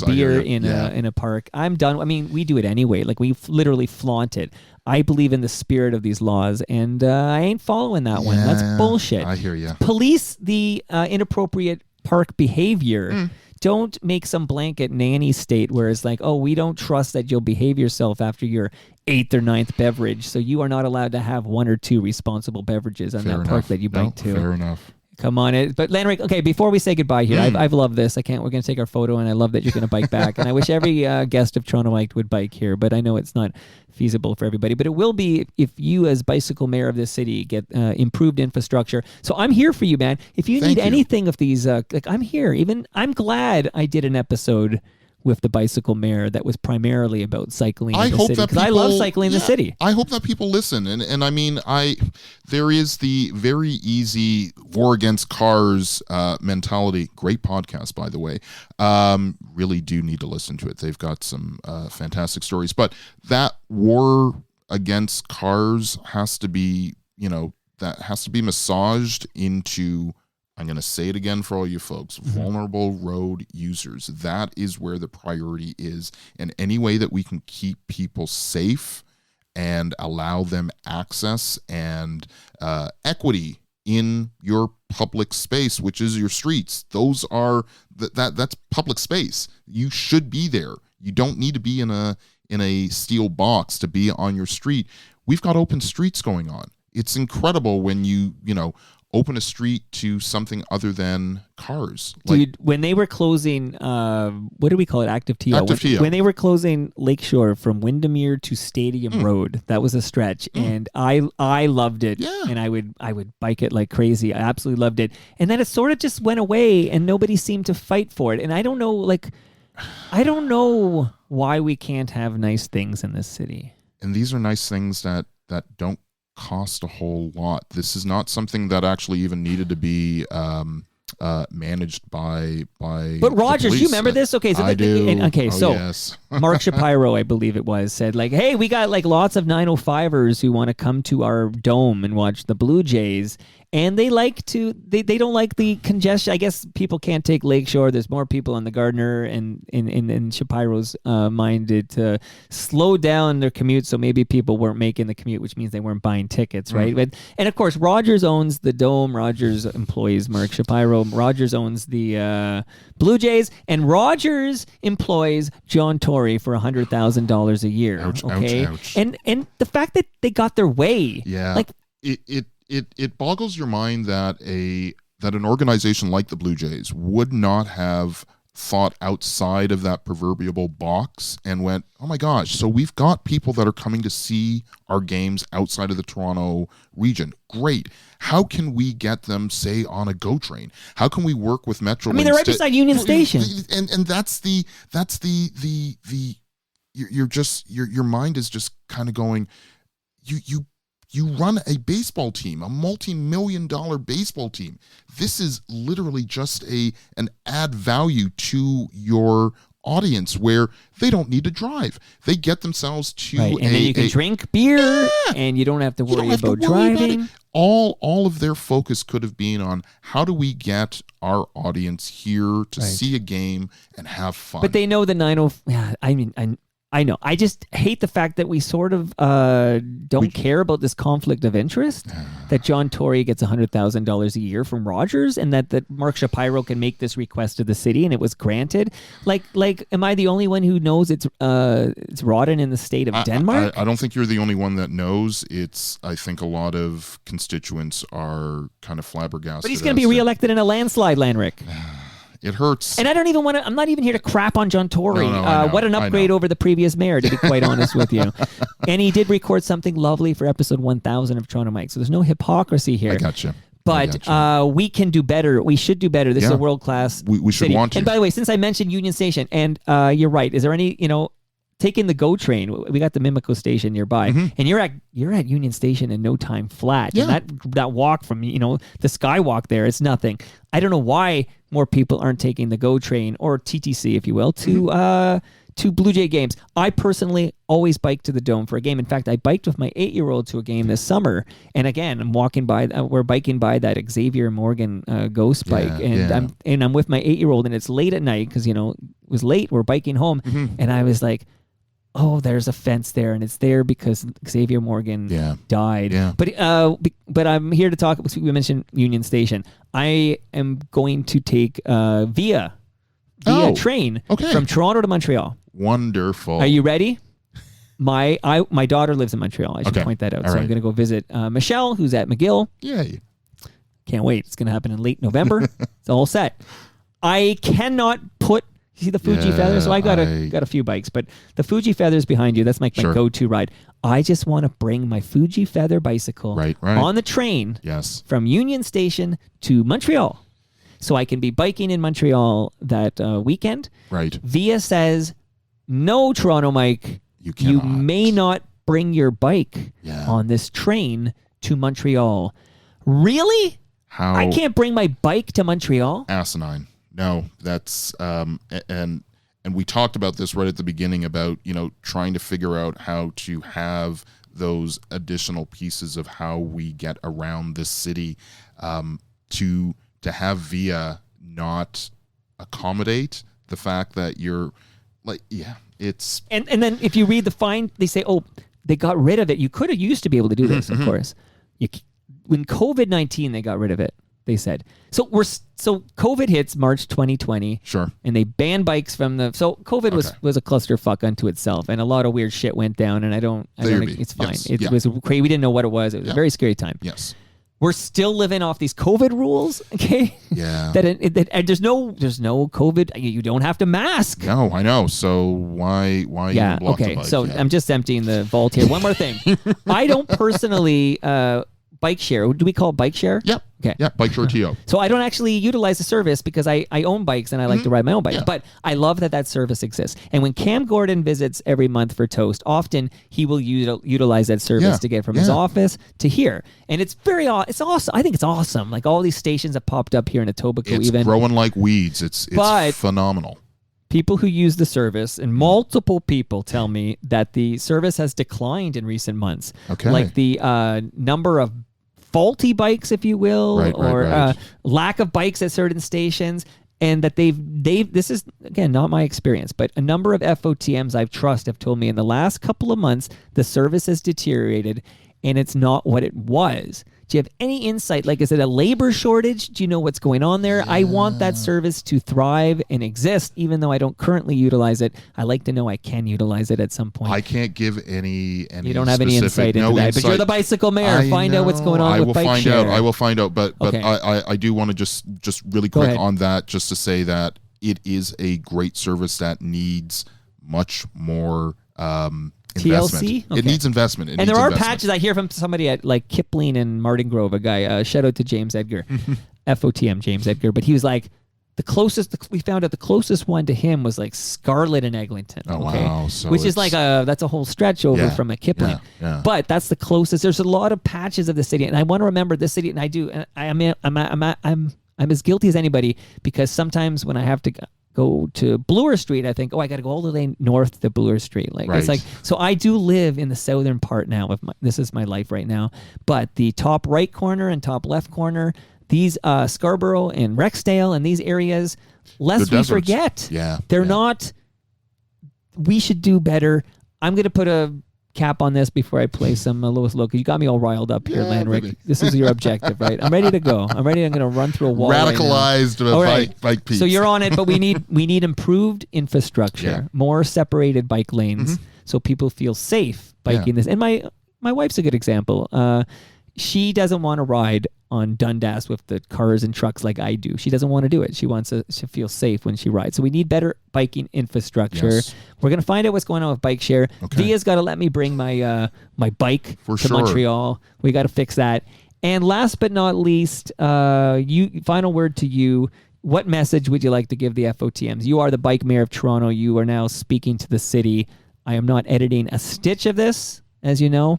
Speaker 2: beer in a park? I'm done. I mean, we do it anyway. Like, we literally flaunt it. I believe in the spirit of these laws, and I ain't following that one. That's bullshit.
Speaker 3: I hear you.
Speaker 2: Police the inappropriate park behavior. Don't make some blanket nanny state where it's like, oh, we don't trust that you'll behave yourself after your 8th or 9th beverage, so you are not allowed to have 1 or 2 responsible beverages on that park that you bike to.
Speaker 3: Fair enough.
Speaker 2: Come on. But Lanrick, okay, before we say goodbye here, I've loved this. We're going to take our photo, and I love that you're going to bike back. And I wish every guest of Toronto Mike would bike here, but I know it's not feasible for everybody. But it will be if you, as bicycle mayor of this city, get improved infrastructure. So I'm here for you, man. If you need anything of these, I'm here. Even I'm glad I did an episode with the bicycle mayor that was primarily about cycling in the city, because I love cycling in the city.
Speaker 3: I hope that people listen, and I mean, there is the very easy war against cars mentality. Great podcast, by the way. Really do need to listen to it. They've got some fantastic stories, but that war against cars has to be, massaged into, I'm going to say it again for all you folks, vulnerable road users. That is where the priority is. And any way that we can keep people safe and allow them access and equity in your public space, which is your streets, those are that's public space. You should be there. You don't need to be in a steel box to be on your street. We've got open streets going on. It's incredible when you open a street to something other than cars.
Speaker 2: Dude, when they were closing, what do we call it? Active TO. When they were closing Lakeshore from Windermere to Stadium Road, that was a stretch, and I loved it. Yeah. And I would bike it like crazy. I absolutely loved it. And then it sort of just went away, and nobody seemed to fight for it. And I don't know why we can't have nice things in this city.
Speaker 3: And these are nice things that don't cost a whole lot. This is not something that actually even needed to be managed by
Speaker 2: But Rogers, you remember this? Okay, so
Speaker 3: I do.
Speaker 2: Yes. Mark Shapiro, I believe it was, said like, hey, we got like lots of 905ers who want to come to our dome and watch the Blue Jays. And they don't like the congestion. I guess people can't take Lakeshore. There's more people on the Gardner, and in Shapiro's mind, to slow down their commute, so maybe people weren't making the commute, which means they weren't buying tickets, right? And of course, Rogers owns the Dome. Rogers employs Mark Shapiro. Rogers owns the Blue Jays, and Rogers employs John Tory for $100,000 a year.
Speaker 3: Ouch,
Speaker 2: okay,
Speaker 3: ouch.
Speaker 2: And the fact that they got their way, like.
Speaker 3: it boggles your mind that an organization like the Blue Jays would not have thought outside of that proverbial box and went, oh my gosh, so we've got people that are coming to see our games outside of the Toronto region. Great. How can we get them, say, on a GO train? How can we work with Metro?
Speaker 2: I mean, they're right beside Union Station.
Speaker 3: And that's the your mind is just kind of going, you run a baseball team, a multi-million-dollar baseball team. This is literally just an add value to your audience where they don't need to drive. They get themselves to
Speaker 2: right. And then you can drink beer and you don't have to worry about driving.
Speaker 3: All of their focus could have been on how do we get our audience here to see a game and have fun.
Speaker 2: But they know the 90. Yeah, I know. I just hate the fact that we sort of don't care about this conflict of interest, that John Tory gets $100,000 a year from Rogers, and that Mark Shapiro can make this request to the city, and it was granted. Like, am I the only one who knows it's rotten in the state of Denmark?
Speaker 3: I don't think you're the only one that knows. I think a lot of constituents are kind of flabbergasted.
Speaker 2: But he's going to be reelected in a landslide, Lanrick.
Speaker 3: It hurts.
Speaker 2: And I don't even want to, I'm not even here to crap on John Tory.
Speaker 3: No,
Speaker 2: what an upgrade over the previous mayor, to be quite honest with you. And he did record something lovely for episode 1000 of Toronto Mike. So there's no hypocrisy here.
Speaker 3: I gotcha.
Speaker 2: But we can do better. We should do better. This is a world-class
Speaker 3: We should
Speaker 2: city.
Speaker 3: want to.
Speaker 2: And by the way, since I mentioned Union Station, and you're right, is there any, taking the GO train, we got the Mimico station nearby, and you're at Union Station in no time flat.
Speaker 3: Yeah.
Speaker 2: And that walk from, the Skywalk there, it's nothing. I don't know why more people aren't taking the GO train, or TTC, if you will, to Blue Jay games. I personally always bike to the Dome for a game. In fact, I biked with my 8-year-old to a game this summer. And again, we're biking by that Xavier Morgan Ghost bike, and I'm with my 8-year-old, and it's late at night because it was late. We're biking home, and I was like, oh, there's a fence there, and it's there because Xavier Morgan died.
Speaker 3: Yeah.
Speaker 2: But I'm here to talk. We mentioned Union Station. I am going to take via train from Toronto to Montreal.
Speaker 3: Wonderful.
Speaker 2: Are you ready? My daughter lives in Montreal. I should point that out.
Speaker 3: All right.
Speaker 2: I'm going to go visit Michelle, who's at McGill.
Speaker 3: Yay.
Speaker 2: Can't wait. It's going to happen in late November. It's all set. I cannot put. You see the Fuji Feather? So I got a few bikes, but the Fuji Feather's behind you. That's my go-to ride. I just want to bring my Fuji Feather bicycle on the train from Union Station to Montreal, so I can be biking in Montreal that weekend.
Speaker 3: Right.
Speaker 2: Via says, no, Toronto Mike, you may not bring your bike on this train to Montreal. Really?
Speaker 3: How?
Speaker 2: I can't bring my bike to Montreal?
Speaker 3: Asinine. No, that's and we talked about this right at the beginning about trying to figure out how to have those additional pieces of how we get around this city, to have Via not accommodate the fact that you're it's
Speaker 2: and then if you read the fine, they say, oh, they got rid of it. You could have used to be able to do this, of course. When COVID-19, they got rid of it. They said so. COVID hits March 2020.
Speaker 3: Sure.
Speaker 2: And they banned bikes from the. So COVID was a clusterfuck unto itself, and a lot of weird shit went down. And I don't. It's fine.
Speaker 3: Yes.
Speaker 2: It was crazy. We didn't know what it was. It was a very scary time.
Speaker 3: Yes.
Speaker 2: We're still living off these COVID rules. Okay.
Speaker 3: Yeah.
Speaker 2: That there's no COVID. You don't have to mask.
Speaker 3: No, I know. So why?
Speaker 2: Yeah.
Speaker 3: Even block the
Speaker 2: Okay.
Speaker 3: bike?
Speaker 2: So I'm just emptying the vault here. One more thing. I don't personally. Bike share. Do we call it bike share?
Speaker 3: Yep.
Speaker 2: Okay.
Speaker 3: Yeah, bike share TO.
Speaker 2: So I don't actually utilize the service because I own bikes and I like to ride my own bike.
Speaker 3: Yeah.
Speaker 2: But I love that service exists. And when Cam Gordon visits every month for Toast, often he will utilize that service to get from his office to here. And it's awesome. I think it's awesome. Like all these stations that popped up here in Etobicoke.
Speaker 3: It's growing like weeds. It's phenomenal.
Speaker 2: People who use the service, and multiple people tell me that the service has declined in recent months.
Speaker 3: Okay.
Speaker 2: Like the number of faulty bikes, if you will, or lack of bikes at certain stations, and that they've this is, again, not my experience, but a number of FOTMs I've trust have told me in the last couple of months the service has deteriorated and it's not what it was. Do you have any insight? Like, is it a labor shortage? Do you know what's going on there? I want that service to thrive and exist, even though I don't currently utilize it. I like to know I can utilize it at some point.
Speaker 3: I can't give any
Speaker 2: you don't have any insight into that, but you're the bicycle mayor. Find out what's going on with bike share.
Speaker 3: I will find out, but
Speaker 2: Okay.
Speaker 3: I do want to just really quick on that, just to say that it is a great service that needs much more investment.
Speaker 2: TLC?
Speaker 3: It needs investment.
Speaker 2: And there are patches. I hear from somebody at like Kipling and Martin Grove, a guy. Shout out to James Edgar, FOTM James Edgar. But he was like, we found out the closest one to him was like Scarlett and Eglinton.
Speaker 3: Oh, wow. So
Speaker 2: which is like that's a whole stretch over from a Kipling.
Speaker 3: Yeah.
Speaker 2: But that's the closest. There's a lot of patches of the city, and I want to remember this city, and I do. And I'm as guilty as anybody, because sometimes when I have to go to Bloor Street, I think, I got to go all the way north to Bloor Street. Like it's like, so I do live in the southern part now of this is my life right now. But the top right corner and top left corner, these Scarborough and Rexdale and these areas, lest we forget, they're not. We should do better. I'm going to put a cap on this before I play some Lewis Local. You got me all riled up here, Lanrick. Baby. This is your objective, right? I'm ready to go. I'm going to run through a wall.
Speaker 3: Radicalized bike piece.
Speaker 2: So you're on it, but we need improved infrastructure, more separated bike lanes, so people feel safe biking this. And my wife's a good example. She doesn't want to ride on Dundas with the cars and trucks like I do. She doesn't want to do it. She wants to feel safe when she rides. So we need better biking infrastructure. Yes. We're going to find out what's going on with bike share. Okay. Via's got to let me bring my bike to Montreal. We got to fix that. And last but not least, final word to you. What message would you like to give the FOTMs? You are the bike mayor of Toronto. You are now speaking to the city. I am not editing a stitch of this, as you know.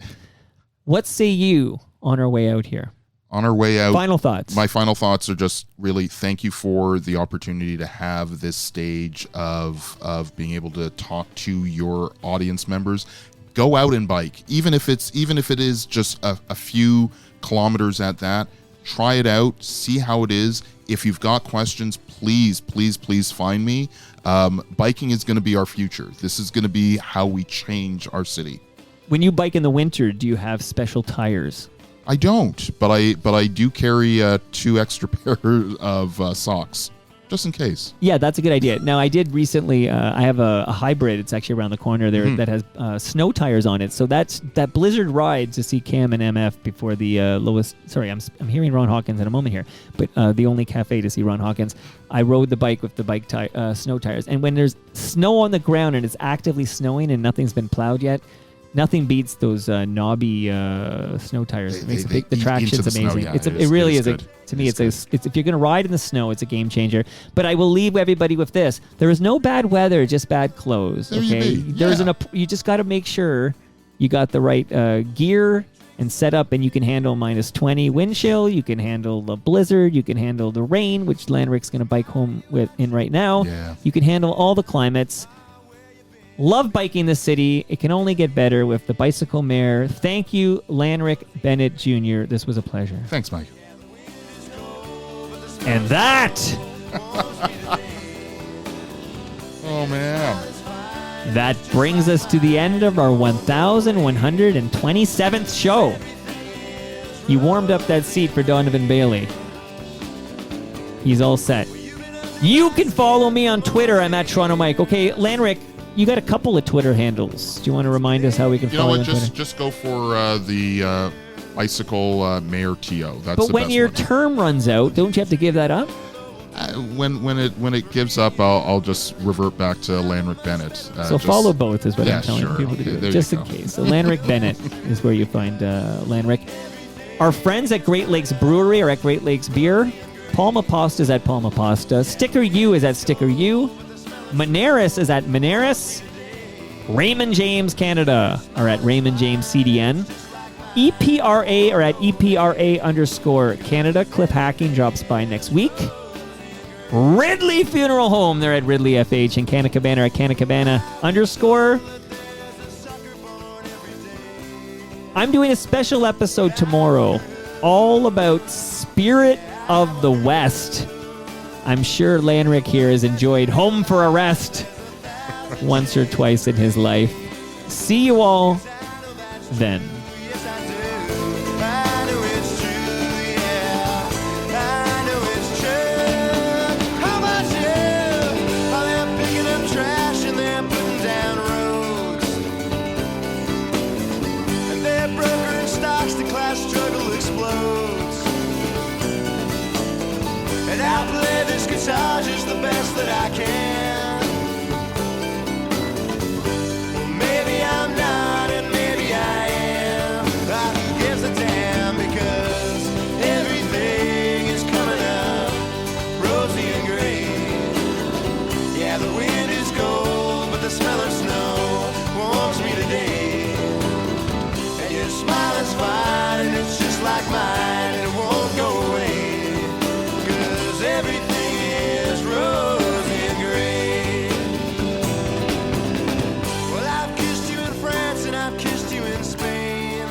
Speaker 2: What say you on our way out here?
Speaker 3: On our way out,
Speaker 2: final thoughts.
Speaker 3: My final thoughts are just really thank you for the opportunity to have this stage of being able to talk to your audience members. Go out and bike, even if it is just a few kilometers at that. Try it out, see how it is. If you've got questions, please find me. Biking is going to be our future. This is going to be how we change our city.
Speaker 2: When you bike in the winter, do you have special tires?
Speaker 3: I don't, but I do carry 2 extra pairs of socks, just in case.
Speaker 2: Yeah, that's a good idea. Now, I did recently, I have a hybrid. It's actually around the corner there that has snow tires on it. So that blizzard ride to see Cam and MF before the lowest. Sorry, I'm hearing Ron Hawkins in a moment here, but the only cafe to see Ron Hawkins. I rode the bike with the bike snow tires, and when there's snow on the ground and it's actively snowing and nothing's been plowed yet. Nothing beats those knobby snow tires. It makes the traction's amazing.
Speaker 3: Snow,
Speaker 2: it really is. To me, it's if you're going to ride in the snow, it's a game changer. But I will leave everybody with this: there is no bad weather, just bad clothes. Okay, you just got to make sure you got the right gear and set up, and you can handle -20 wind chill. You can handle the blizzard. You can handle the rain, which Lanrick's going to bike home in right now.
Speaker 3: Yeah.
Speaker 2: You can handle all the climates. Love biking the city. It can only get better with the bicycle mayor. Thank you, Lanrick Bennett Jr. This was a pleasure.
Speaker 3: Thanks, Mike.
Speaker 2: And that...
Speaker 3: oh, man.
Speaker 2: That brings us to the end of our 1,127th show. You warmed up that seat for Donovan Bailey. He's all set. You can follow me on Twitter. I'm at Toronto Mike. Okay, Lanrick, you got a couple of Twitter handles. Do you want to remind us how we can follow you on Twitter?
Speaker 3: Just go for the bicycle mayor TO. That's
Speaker 2: but
Speaker 3: the
Speaker 2: when
Speaker 3: best
Speaker 2: your
Speaker 3: one.
Speaker 2: term runs out, don't you have to give that up?
Speaker 3: When it gives up, I'll just revert back to Lanrick Bennett.
Speaker 2: So follow both is what I'm telling people to do, just in
Speaker 3: go.
Speaker 2: case. So Lanrick Bennett is where you find Lanrick. Our friends at Great Lakes Brewery are at Great Lakes Beer. Palma Pasta is at Palma Pasta. Sticker U is at Sticker U. Moneris is at Moneris. Raymond James Canada are at Raymond James CDN. EPRA are at EPRA_Canada. Cliff Hacking drops by next week. Ridley Funeral Home, they're at Ridley FH. And Canna Cabana at Canna Cabana_. I'm doing a special episode tomorrow all about Spirit of the West. I'm sure Lanrick here has enjoyed Home for a Rest once or twice in his life. See you all then.
Speaker 4: Yes, I do. I know it's true.
Speaker 1: I play this guitar just the best that I can. Well, maybe I'm not and maybe I am. Who gives a damn, because everything is coming up rosy and green. Yeah, the wind is cold, but the smell of snow warms me today. And your smiling's fine, and it's just like mine, and it won't go away, 'cause everything is rosy and gray. Well, I've kissed you in France, and I've kissed you in Spain,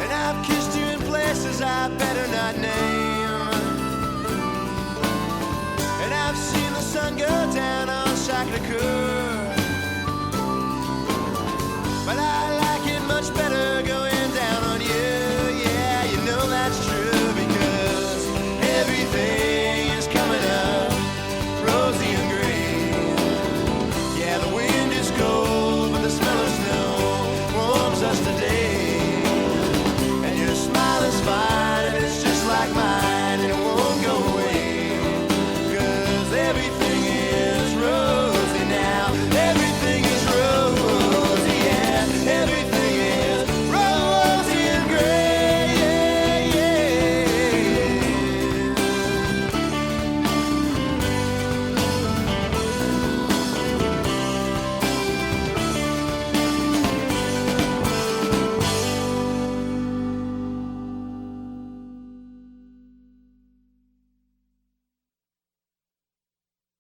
Speaker 1: and I've kissed you in places I better not name. And I've seen the sun go down on Sacré-Cœur.